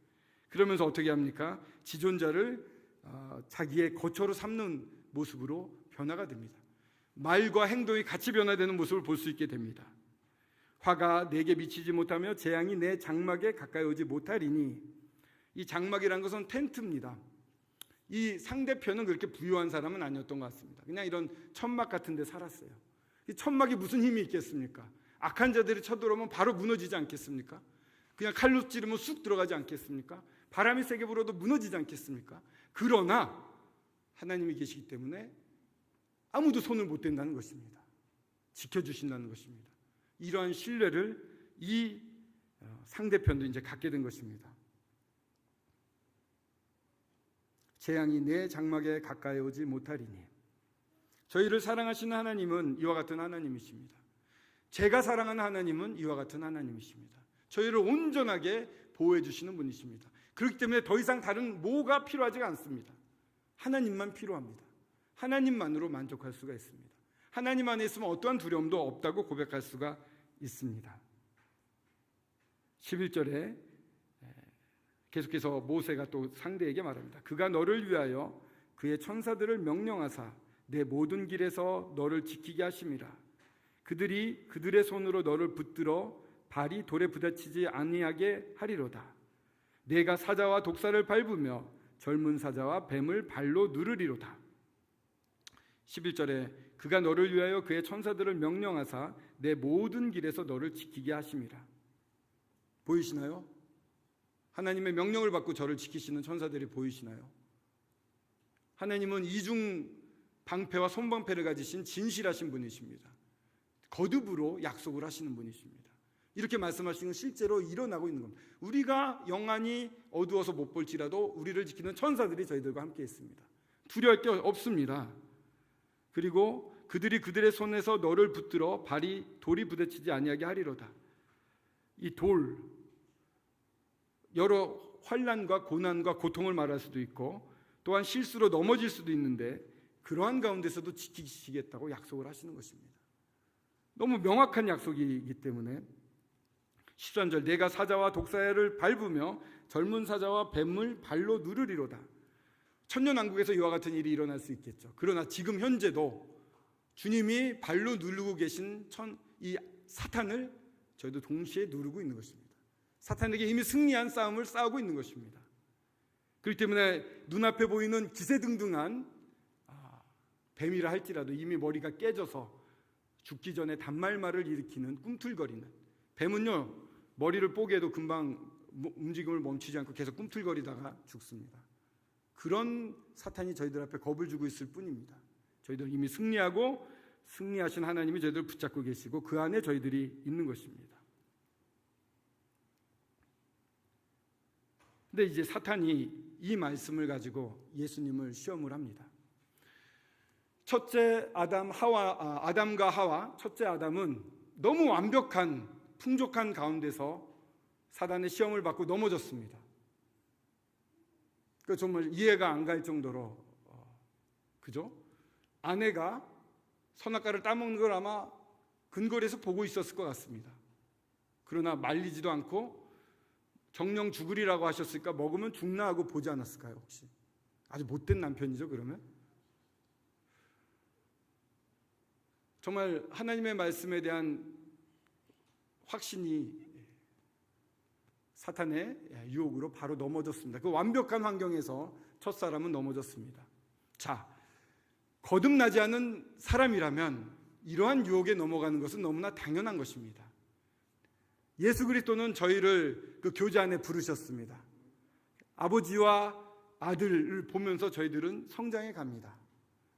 그러면서 어떻게 합니까? 지존자를 자기의 거처로 삼는 모습으로 변화가 됩니다. 말과 행동이 같이 변화되는 모습을 볼 수 있게 됩니다. 화가 내게 미치지 못하며 재앙이 내 장막에 가까이 오지 못하리니. 이 장막이라는 것은 텐트입니다. 이 상대편은 그렇게 부유한 사람은 아니었던 것 같습니다. 그냥 이런 천막 같은 데 살았어요. 이 천막이 무슨 힘이 있겠습니까? 악한 자들이 쳐들어오면 바로 무너지지 않겠습니까? 그냥 칼로 찌르면 쑥 들어가지 않겠습니까? 바람이 세게 불어도 무너지지 않겠습니까? 그러나 하나님이 계시기 때문에 아무도 손을 못 댄다는 것입니다. 지켜주신다는 것입니다. 이러한 신뢰를 이 상대편도 이제 갖게 된 것입니다. 재앙이 내 장막에 가까이 오지 못하리니. 저희를 사랑하시는 하나님은 이와 같은 하나님이십니다. 제가 사랑하는 하나님은 이와 같은 하나님이십니다. 저희를 온전하게 보호해 주시는 분이십니다. 그렇기 때문에 더 이상 다른 뭐가 필요하지가 않습니다. 하나님만 필요합니다. 하나님만으로 만족할 수가 있습니다. 하나님 안에 있으면 어떠한 두려움도 없다고 고백할 수가 있습니다. 11절에 계속해서 모세가 또 상대에게 말합니다. 그가 너를 위하여 그의 천사들을 명령하사 내 모든 길에서 너를 지키게 하심이라. 그들이 그들의 손으로 너를 붙들어 발이 돌에 부딪히지 아니하게 하리로다. 내가 사자와 독사를 밟으며 젊은 사자와 뱀을 발로 누르리로다. 11절에 그가 너를 위하여 그의 천사들을 명령하사 내 모든 길에서 너를 지키게 하심이라. 보이시나요? 하나님의 명령을 받고 저를 지키시는 천사들이 보이시나요? 하나님은 이중 방패와 손방패를 가지신 진실하신 분이십니다. 거듭으로 약속을 하시는 분이십니다. 이렇게 말씀하시는 건 실제로 일어나고 있는 겁니다. 우리가 영안이 어두워서 못 볼지라도 우리를 지키는 천사들이 저희들과 함께 있습니다. 두려울 게 없습니다. 그리고 그들이 그들의 손에서 너를 붙들어 돌이 부딪히지 아니하게 하리로다. 이 돌, 여러 환난과 고난과 고통을 말할 수도 있고 또한 실수로 넘어질 수도 있는데 그러한 가운데서도 지키시겠다고 약속을 하시는 것입니다. 너무 명확한 약속이기 때문에 13절 내가 사자와 독사를 밟으며 젊은 사자와 뱀을 발로 누르리로다. 천년왕국에서 이와 같은 일이 일어날 수 있겠죠. 그러나 지금 현재도 주님이 발로 누르고 계신 이 사탄을 저희도 동시에 누르고 있는 것입니다. 사탄에게 이미 승리한 싸움을 싸우고 있는 것입니다. 그렇기 때문에 눈앞에 보이는 기세등등한 뱀이라 할지라도 이미 머리가 깨져서 죽기 전에 단말말을 일으키는 꿈틀거리는, 뱀은요 머리를 뽀개도 금방 움직임을 멈추지 않고 계속 꿈틀거리다가 죽습니다. 그런 사탄이 저희들 앞에 겁을 주고 있을 뿐입니다. 저희들은 이미 승리하고 승리하신 하나님이 저희들을 붙잡고 계시고 그 안에 저희들이 있는 것입니다. 근데 이제 사탄이 이 말씀을 가지고 예수님을 시험을 합니다. 첫째 아담과 하와, 첫째 아담은 너무 완벽한 풍족한 가운데서 사단의 시험을 받고 넘어졌습니다. 그 정말 이해가 안 갈 정도로 그죠? 아내가 선악과를 따먹는 걸 아마 근거리에서 보고 있었을 것 같습니다. 그러나 말리지도 않고 정령 죽으리라고 하셨으니까 먹으면 죽나 하고 보지 않았을까요 혹시? 아주 못된 남편이죠 그러면? 정말 하나님의 말씀에 대한 확신이 사탄의 유혹으로 바로 넘어졌습니다. 그 완벽한 환경에서 첫사람은 넘어졌습니다. 자, 거듭나지 않은 사람이라면 이러한 유혹에 넘어가는 것은 너무나 당연한 것입니다. 예수 그리스도는 저희를 그 교제 안에 부르셨습니다. 아버지와 아들을 보면서 저희들은 성장해 갑니다.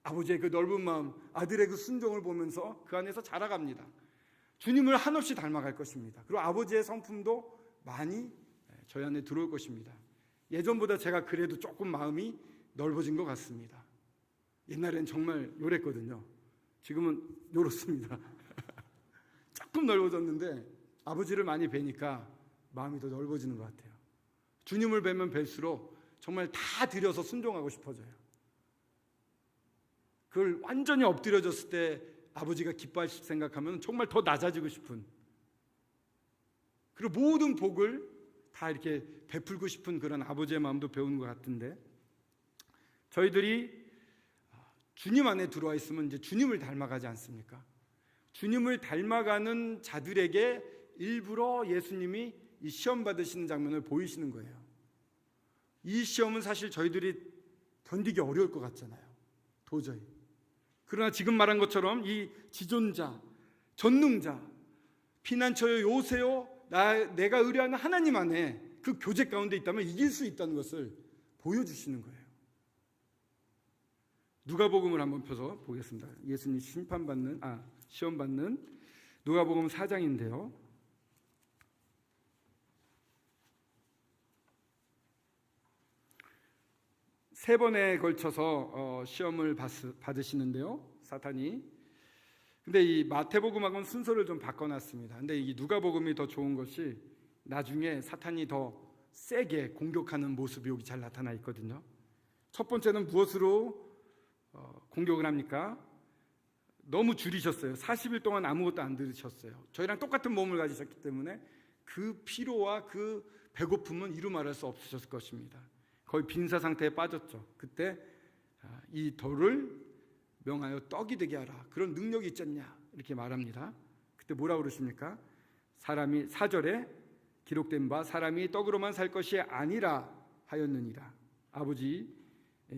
아버지의 그 넓은 마음, 아들의 그 순종을 보면서 그 안에서 자라갑니다. 주님을 한없이 닮아갈 것입니다. 그리고 아버지의 성품도 많이 저희 안에 들어올 것입니다. 예전보다 제가 그래도 조금 마음이 넓어진 것 같습니다. 옛날엔 정말 요랬거든요. 지금은 요렇습니다. 조금 넓어졌는데 아버지를 많이 뵈니까 마음이 더 넓어지는 것 같아요. 주님을 뵈면 뵐수록 정말 다 들여서 순종하고 싶어져요. 그걸 완전히 엎드려졌을 때 아버지가 기뻐하실 생각하면 정말 더 낮아지고 싶은, 그리고 모든 복을 다 이렇게 베풀고 싶은 그런 아버지의 마음도 배우는 것 같은데, 저희들이 주님 안에 들어와 있으면 이제 주님을 닮아가지 않습니까? 주님을 닮아가는 자들에게 일부러 예수님이 이 시험 받으시는 장면을 보이시는 거예요. 이 시험은 사실 저희들이 견디기 어려울 것 같잖아요. 도저히. 그러나 지금 말한 것처럼 이 지존자, 전능자, 피난처요 요새요 내가 의뢰하는 하나님 안에 그 교제 가운데 있다면 이길 수 있다는 것을 보여주시는 거예요. 누가복음을 한번 펴서 보겠습니다. 예수님 시험 받는 누가복음 4장인데요. 세 번에 걸쳐서 시험을 받으시는데요, 사탄이. 근데 이 마태복음하고는 순서를 좀 바꿔놨습니다. 근데 이 누가복음이 더 좋은 것이 나중에 사탄이 더 세게 공격하는 모습이 여기 잘 나타나 있거든요. 첫 번째는 무엇으로 공격을 합니까? 너무 줄이셨어요. 40일 동안 아무것도 안 들으셨어요. 저희랑 똑같은 몸을 가지셨기 때문에 그 피로와 그 배고픔은 이루 말할 수 없으셨을 것입니다. 거의 빈사 상태에 빠졌죠. 그때 이 돌을 명하여 떡이 되게 하라, 그런 능력이 있잖냐 이렇게 말합니다. 그때 뭐라고 그러십니까? 사람이 4절에 기록된 바 사람이 떡으로만 살 것이 아니라 하였느니라. 아버지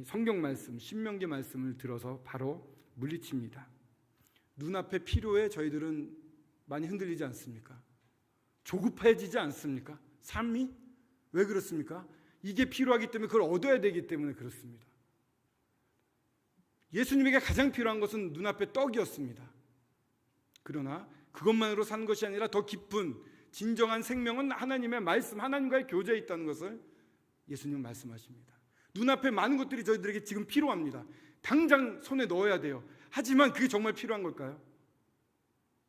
성경 말씀, 신명기 말씀을 들어서 바로 물리칩니다. 눈앞의 필요에 저희들은 많이 흔들리지 않습니까? 조급해지지 않습니까? 삶이 왜 그렇습니까? 이게 필요하기 때문에 그걸 얻어야 되기 때문에 그렇습니다. 예수님에게 가장 필요한 것은 눈앞의 떡이었습니다. 그러나 그것만으로 사는 것이 아니라 더 깊은 진정한 생명은 하나님의 말씀, 하나님과의 교제에 있다는 것을 예수님은 말씀하십니다. 눈앞에 많은 것들이 저희들에게 지금 필요합니다. 당장 손에 넣어야 돼요. 하지만 그게 정말 필요한 걸까요?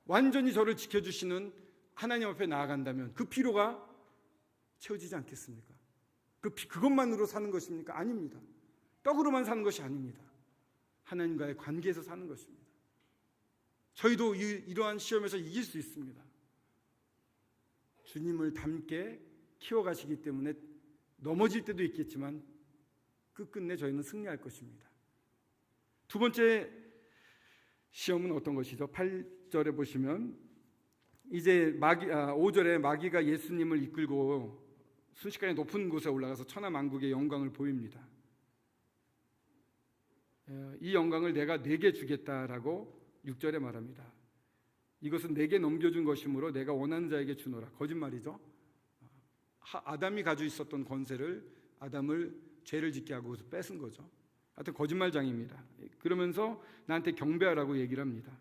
완전히 저를 지켜주시는 하나님 앞에 나아간다면 그 필요가 채워지지 않겠습니까? 그것만으로 사는 것입니까? 아닙니다. 떡으로만 사는 것이 아닙니다. 하나님과의 관계에서 사는 것입니다. 저희도 이러한 시험에서 이길 수 있습니다. 주님을 닮게 키워가시기 때문에 넘어질 때도 있겠지만 끝끝내 저희는 승리할 것입니다. 두 번째 시험은 어떤 것이죠? 8절에 보시면 이제 5절에 마귀가 예수님을 이끌고 순식간에 높은 곳에 올라가서 천하만국의 영광을 보입니다. 이 영광을 내가 네게 주겠다라고 6절에 말합니다. 이것은 내게 넘겨준 것이므로 내가 원하는 자에게 주노라. 거짓말이죠. 아담이 가지고 있었던 권세를 아담을 죄를 짓게 하고 뺏은 거죠. 하여튼 거짓말장입니다. 그러면서 나한테 경배하라고 얘기를 합니다.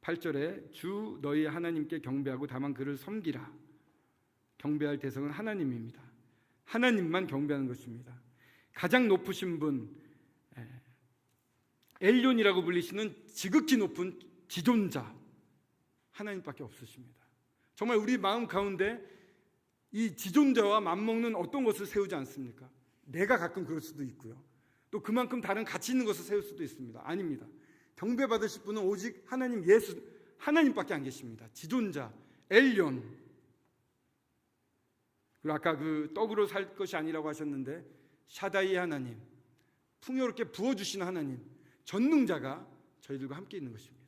8절에 주 너희 하나님께 경배하고 다만 그를 섬기라. 경배할 대상은 하나님입니다. 하나님만 경배하는 것입니다. 가장 높으신 분, 엘리온이라고 불리시는 지극히 높은 지존자 하나님밖에 없으십니다. 정말 우리 마음 가운데 이 지존자와 맞먹는 어떤 것을 세우지 않습니까? 내가 가끔 그럴 수도 있고요. 또 그만큼 다른 가치 있는 것을 세울 수도 있습니다. 아닙니다. 경배받으실 분은 오직 하나님 예수, 하나님밖에 안 계십니다. 지존자, 엘yon. 그리고 아까 그 떡으로 살 것이 아니라고 하셨는데 샤다이 하나님, 풍요롭게 부어주시는 하나님, 전능자가 저희들과 함께 있는 것입니다.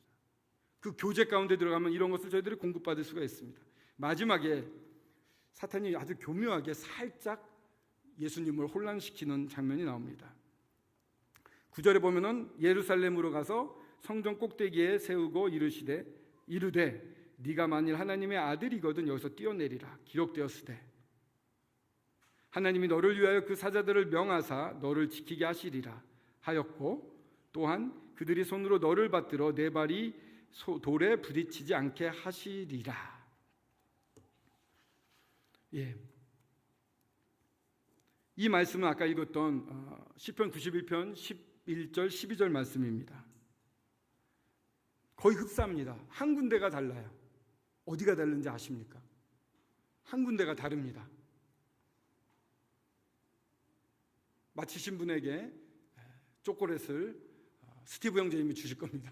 그 교제 가운데 들어가면 이런 것을 저희들이 공급받을 수가 있습니다. 마지막에 사탄이 아주 교묘하게 살짝 예수님을 혼란시키는 장면이 나옵니다. 9절에 보면은 예루살렘으로 가서 성전 꼭대기에 세우고 이르되 네가 만일 하나님의 아들이거든 여기서 뛰어내리라 기록되었으되 하나님이 너를 위하여 그 사자들을 명하사 너를 지키게 하시리라 하였고 또한 그들이 손으로 너를 받들어 내 발이 돌에 부딪히지 않게 하시리라. 예. 이 말씀은 아까 읽었던 시편 91편 11절 12절 말씀입니다. 거의 흡사합니다. 한 군데가 달라요. 어디가 다른지 아십니까? 한 군데가 다릅니다. 마치신 분에게 초콜릿을 스티브 형제님이 주실 겁니다.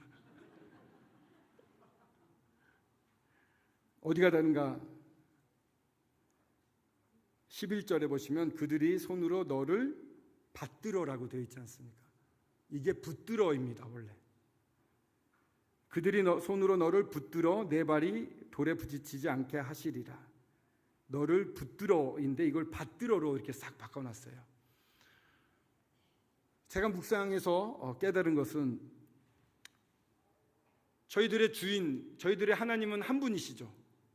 어디가 다른가? 11절에 보시면 그들이 손으로 너를 받들어라고 되어 있지 않습니까? 이게 붙들어입니다. 원래 그들이 손으로 너를 붙들어 내 발이 돌에 부딪히지 않게 하시리라. 너를 붙들어인데 이걸 받들어로 이렇게 싹 바꿔놨어요. 제가 묵상해서 깨달은 것은 저희들의 주인, 저희들의 하나님은 한 분이시죠.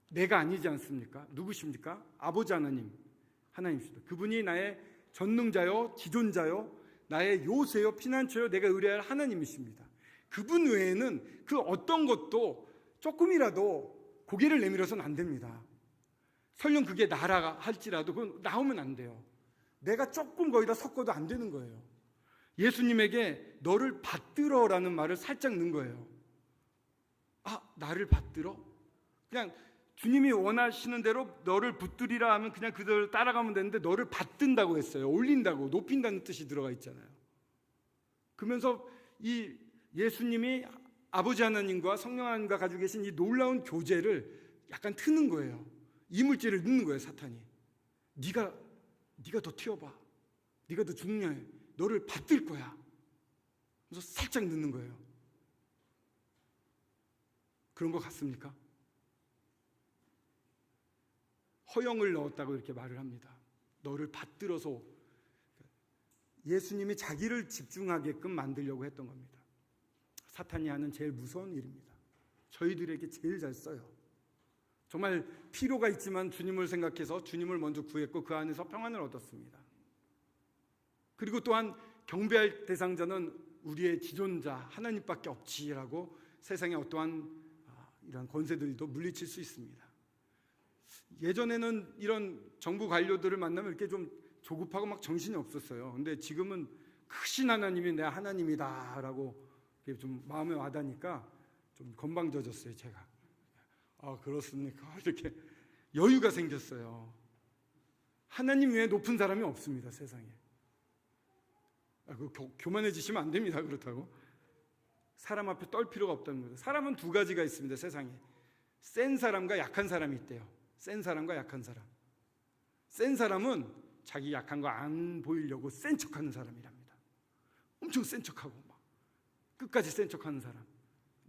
내가 아니지 않습니까? 누구십니까? 아버지 하나님이십니다. 그분이 나의 전능자요, 지존자요, 나의 요새요, 피난처요, 내가 의뢰할 하나님이십니다. 그분 외에는 그 어떤 것도 조금이라도 고개를 내밀어서는 안 됩니다. 설령 그게 나라 할지라도 그건 나오면 안 돼요. 내가 조금 거기다 섞어도 안 되는 거예요. 예수님에게 너를 받들어라는 말을 살짝 넣은 거예요. 아, 나를 받들어? 그냥 주님이 원하시는 대로 너를 붙들이라 하면 그냥 그대로 따라가면 되는데 너를 받든다고 했어요. 올린다고, 높인다는 뜻이 들어가 있잖아요. 그러면서 이 예수님이 아버지 하나님과 성령 하나님과 가지고 계신 이 놀라운 교제를 약간 트는 거예요. 이물질을 넣는 거예요, 사탄이. 네가 더 튀어봐. 네가 더 중요해. 너를 받들 거야. 그래서 살짝 넣는 거예요. 그런 것 같습니까? 허영을 넣었다고 이렇게 말을 합니다. 너를 받들어서 예수님이 자기를 집중하게끔 만들려고 했던 겁니다. 사탄이 하는 제일 무서운 일입니다. 저희들에게 제일 잘 써요. 정말 필요가 있지만 주님을 생각해서 주님을 먼저 구했고 그 안에서 평안을 얻었습니다. 그리고 또한 경배할 대상자는 우리의 지존자 하나님밖에 없지라고 세상의 어떠한 이런 권세들도 물리칠 수 있습니다. 예전에는 이런 정부 관료들을 만나면 이렇게 좀 조급하고 막 정신이 없었어요. 근데 지금은 크신 하나님이 내 하나님이다라고 좀 마음에 와닿으니까 좀 건방져졌어요, 제가. 아, 그렇습니까? 이렇게 여유가 생겼어요. 하나님 외에 높은 사람이 없습니다, 세상에. 교만해지시면 안 됩니다, 그렇다고. 사람 앞에 떨 필요가 없다는 거죠. 사람은 두 가지가 있습니다, 세상에. 센 사람과 약한 사람이 있대요. 센 사람과 약한 사람. 센 사람은 자기 약한 거 안 보이려고 센 척하는 사람이랍니다. 엄청 센 척하고 막 끝까지 센 척하는 사람.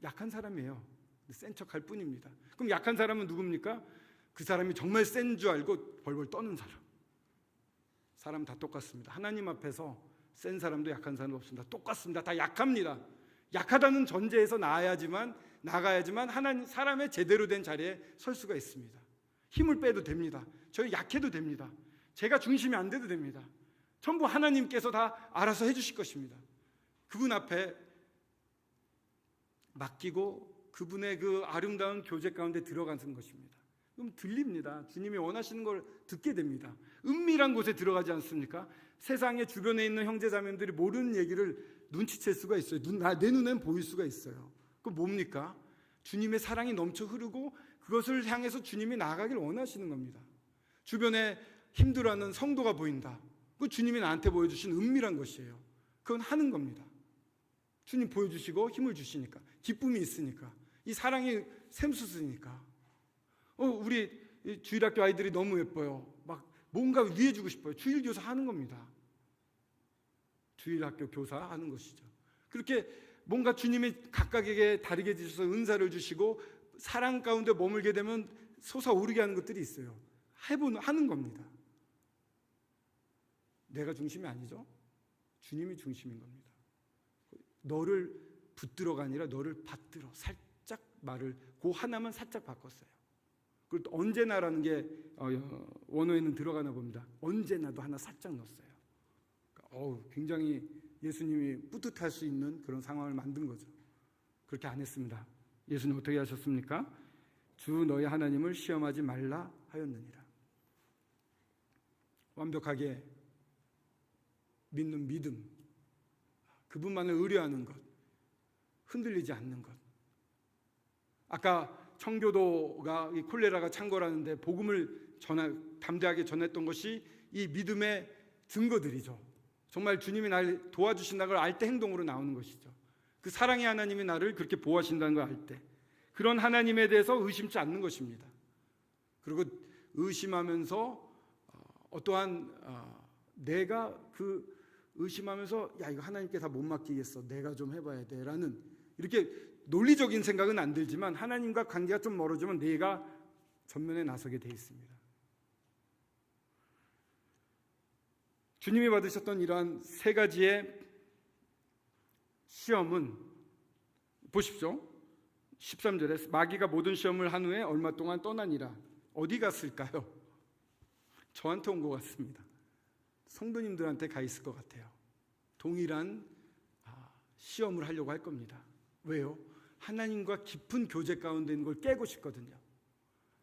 약한 사람이에요. 센 척할 뿐입니다. 그럼 약한 사람은 누굽니까? 그 사람이 정말 센 줄 알고 벌벌 떠는 사람. 사람 다 똑같습니다. 하나님 앞에서 센 사람도 약한 사람도 없습니다. 똑같습니다. 다 약합니다. 약하다는 전제에서 나가야지만 하나님 사람의 제대로 된 자리에 설 수가 있습니다. 힘을 빼도 됩니다. 저희 약해도 됩니다. 제가 중심이 안 돼도 됩니다. 전부 하나님께서 다 알아서 해주실 것입니다. 그분 앞에 맡기고 그분의 그 아름다운 교제 가운데 들어가는 것입니다. 그럼 들립니다. 주님이 원하시는 걸 듣게 됩니다. 은밀한 곳에 들어가지 않습니까? 세상의 주변에 있는 형제자매들이 모르는 얘기를 눈치챌 수가 있어요. 내 눈엔 보일 수가 있어요. 그 뭡니까? 주님의 사랑이 넘쳐 흐르고 그것을 향해서 주님이 나아가길 원하시는 겁니다. 주변에 힘들어하는 성도가 보인다. 그 주님이 나한테 보여주신 은밀한 것이에요. 그건 하는 겁니다. 주님 보여주시고 힘을 주시니까, 기쁨이 있으니까, 이 사랑이 샘솟으니까. 우리 주일학교 아이들이 너무 예뻐요. 막 뭔가 위해주고 싶어요. 주일교사 하는 겁니다. 주일학교 교사 하는 것이죠. 그렇게 뭔가 주님이 각각에게 다르게 주셔서 은사를 주시고 사랑 가운데 머물게 되면 솟아오르게 하는 것들이 있어요. 하는 겁니다. 내가 중심이 아니죠. 주님이 중심인 겁니다. 너를 붙들어가 아니라 너를 받들어. 살짝 말을 그 하나만 살짝 바꿨어요. 그리고 또 언제나라는 게 원어에는 들어가나 봅니다. 언제나도 하나 살짝 넣었어요. 굉장히 예수님이 뿌듯할 수 있는 그런 상황을 만든 거죠. 그렇게 안 했습니다. 예수님 어떻게 하셨습니까? 주 너희 하나님을 시험하지 말라 하였느니라. 완벽하게 믿는 믿음, 그분만을 의뢰하는 것, 흔들리지 않는 것. 아까 청교도가 이 콜레라가 창궐하는데 복음을 담대하게 전했던 것이 이 믿음의 증거들이죠. 정말 주님이 날 도와주신다는 걸 알 때 행동으로 나오는 것이죠. 그 사랑의 하나님이 나를 그렇게 보호하신다는 걸 알 때, 그런 하나님에 대해서 의심치 않는 것입니다. 그리고 의심하면서 어떠한 내가 그 의심하면서 야, 이거 하나님께 다 못 맡기겠어, 내가 좀 해봐야 돼 라는 이렇게 논리적인 생각은 안 들지만 하나님과 관계가 좀 멀어지면 내가 전면에 나서게 돼 있습니다. 주님이 받으셨던 이러한 세 가지의 시험은 보십시오. 13절에 마귀가 모든 시험을 한 후에 얼마 동안 떠나니라. 어디 갔을까요? 저한테 온 것 같습니다. 성도님들한테 가 있을 것 같아요. 동일한 시험을 하려고 할 겁니다. 왜요? 하나님과 깊은 교제 가운데 있는 걸 깨고 싶거든요.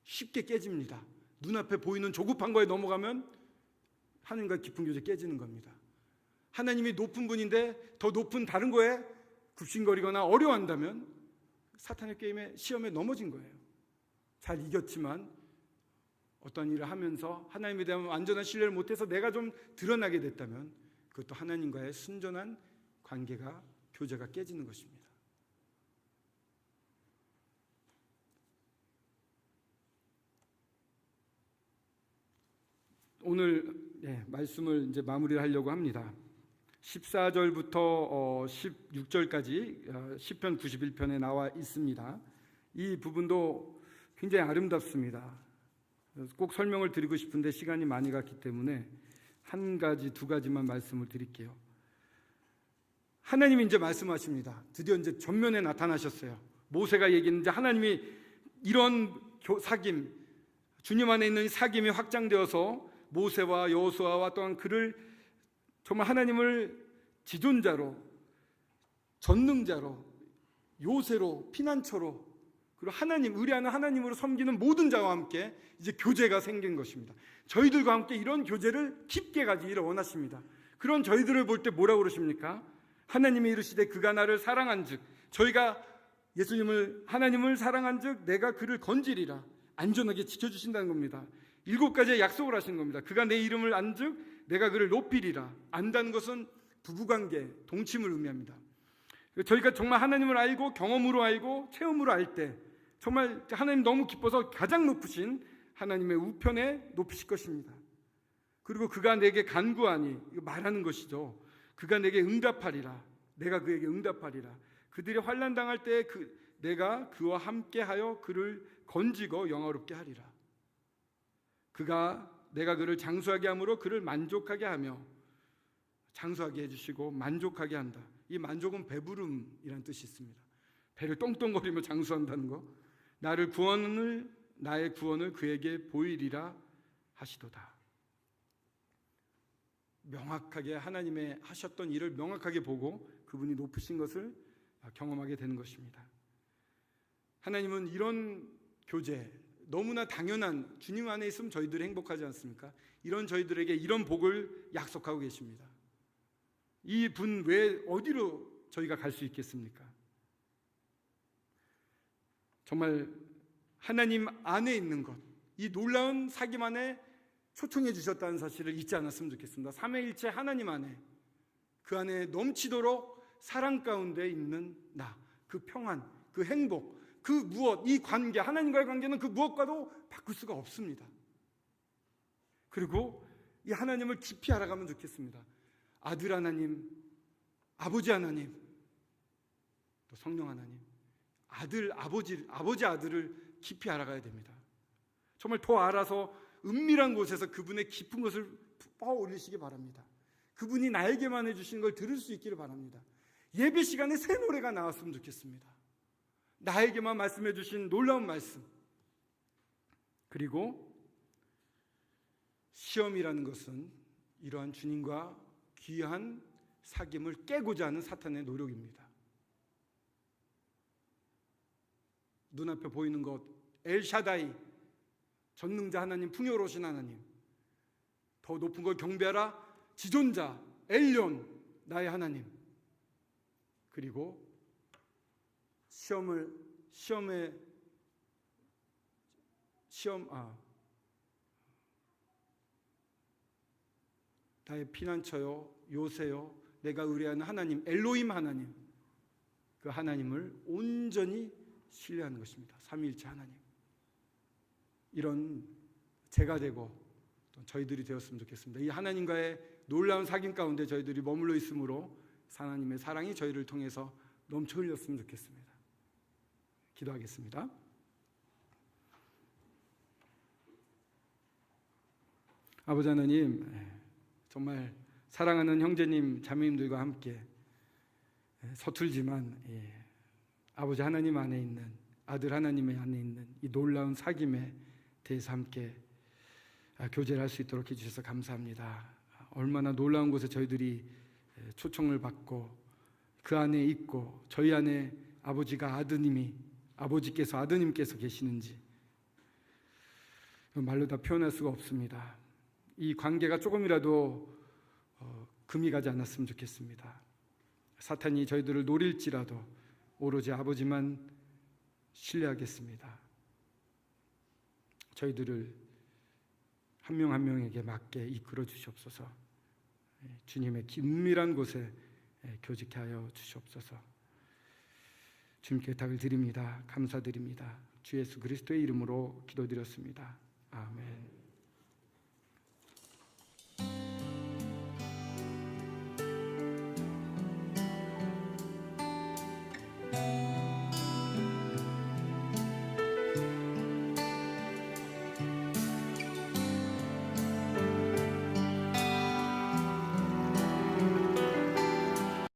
쉽게 깨집니다. 눈앞에 보이는 조급한 거에 넘어가면 하나님과 깊은 교제 깨지는 겁니다. 하나님이 높은 분인데 더 높은 다른 거에 굽신거리거나 어려워한다면 사탄의 게임에 시험에 넘어진 거예요. 잘 이겼지만 어떤 일을 하면서 하나님에 대한 완전한 신뢰를 못해서 내가 좀 드러나게 됐다면 그것도 하나님과의 순전한 관계가, 교제가 깨지는 것입니다. 오늘 말씀을 이제 마무리를 하려고 합니다. 14절부터 16절까지 시편 91편에 나와 있습니다. 이 부분도 굉장히 아름답습니다. 꼭 설명을 드리고 싶은데 시간이 많이 갔기 때문에 한 가지, 두 가지만 말씀을 드릴게요. 하나님이 이제 말씀하십니다. 드디어 이제 전면에 나타나셨어요. 모세가 얘기했는데 하나님이 이런 사귐, 주님 안에 있는 사귐이 확장되어서 모세와 여호수아와 또한 그를 정말 하나님을 지존자로, 전능자로, 요새로, 피난처로, 그리고 하나님, 의뢰하는 하나님으로 섬기는 모든 자와 함께 이제 교제가 생긴 것입니다. 저희들과 함께 이런 교제를 깊게 가지기를 원하십니다. 그런 저희들을 볼 때 뭐라고 그러십니까? 하나님이 이르시되 그가 나를 사랑한즉, 저희가 예수님을, 하나님을 사랑한즉 내가 그를 건지리라. 안전하게 지켜주신다는 겁니다. 7가지의 약속을 하신 겁니다. 그가 내 이름을 안즉 내가 그를 높이리라. 안다는 것은 부부관계, 동침을 의미합니다. 저희가 정말 하나님을 알고 경험으로 알고 체험으로 알 때 정말 하나님 너무 기뻐서 가장 높으신 하나님의 우편에 높이실 것입니다. 그리고 그가 내게 간구하니, 이거 말하는 것이죠. 그가 내게 응답하리라. 내가 그에게 응답하리라. 그들이 환난 당할 때 내가 그와 함께하여 그를 건지고 영화롭게 하리라. 내가 그를 장수하게 함으로 그를 만족하게 하며, 장수하게 해주시고 만족하게 한다. 이 만족은 배부름이라는 뜻이 있습니다. 배를 똥똥거리며 장수한다는 거. 나의 구원을 그에게 보이리라 하시도다. 명확하게 하나님의 하셨던 일을 명확하게 보고 그분이 높으신 것을 경험하게 되는 것입니다. 하나님은 이런 교제, 너무나 당연한, 주님 안에 있으면 저희들이 행복하지 않습니까? 이런 저희들에게 이런 복을 약속하고 계십니다. 이 분 외에 어디로 저희가 갈 수 있겠습니까? 정말 하나님 안에 있는 것, 이 놀라운 사귐 안에 초청해 주셨다는 사실을 잊지 않았으면 좋겠습니다. 삼위일체 하나님 안에, 그 안에 넘치도록 사랑 가운데 있는 나, 그 평안, 그 행복, 그 무엇, 이 관계, 하나님과의 관계는 그 무엇과도 바꿀 수가 없습니다. 그리고 이 하나님을 깊이 알아가면 좋겠습니다. 아들 하나님, 아버지 하나님, 또 성령 하나님, 아버지 아들을 깊이 알아가야 됩니다. 정말 더 알아서 은밀한 곳에서 그분의 깊은 것을 퍼올리시기 바랍니다. 그분이 나에게만 해주신 걸 들을 수 있기를 바랍니다. 예배 시간에 새 노래가 나왔으면 좋겠습니다. 나에게만 말씀해 주신 놀라운 말씀. 그리고 시험이라는 것은 이러한 주님과 귀한 사귐을 깨고자 하는 사탄의 노력입니다. 눈앞에 보이는 것, 엘샤다이, 전능자 하나님, 풍요로우신 하나님, 더 높은 걸 경배하라, 지존자, 엘yon, 나의 하나님. 그리고 나의 피난처요, 요새요, 내가 의뢰하는 하나님, 엘로힘 하나님, 그 하나님을 온전히 신뢰하는 것입니다. 삼위일체 하나님. 이런 제가 되고 또 저희들이 되었으면 좋겠습니다. 이 하나님과의 놀라운 사귐 가운데 저희들이 머물러 있으므로 하나님의 사랑이 저희를 통해서 넘쳐 흘렸으면 좋겠습니다. 기도하겠습니다. 아버지 하나님, 정말 사랑하는 형제님, 자매님들과 함께 서툴지만 아버지 하나님 안에 있는, 아들 하나님의 안에 있는 이 놀라운 사귐에 대해서 함께 교제를 할 수 있도록 해주셔서 감사합니다. 얼마나 놀라운 곳에 저희들이 초청을 받고 그 안에 있고 저희 안에 아버지께서 아드님께서 계시는지 말로 다 표현할 수가 없습니다. 이 관계가 조금이라도 금이 가지 않았으면 좋겠습니다. 사탄이 저희들을 노릴지라도 오로지 아버지만 신뢰하겠습니다. 저희들을 한 명 한 명에게 맞게 이끌어 주시옵소서. 주님의 긴밀한 곳에 교직케 하여 주시옵소서. 주님께 부탁을 드립니다. 감사드립니다. 주 예수 그리스도의 이름으로 기도드렸습니다. 아멘.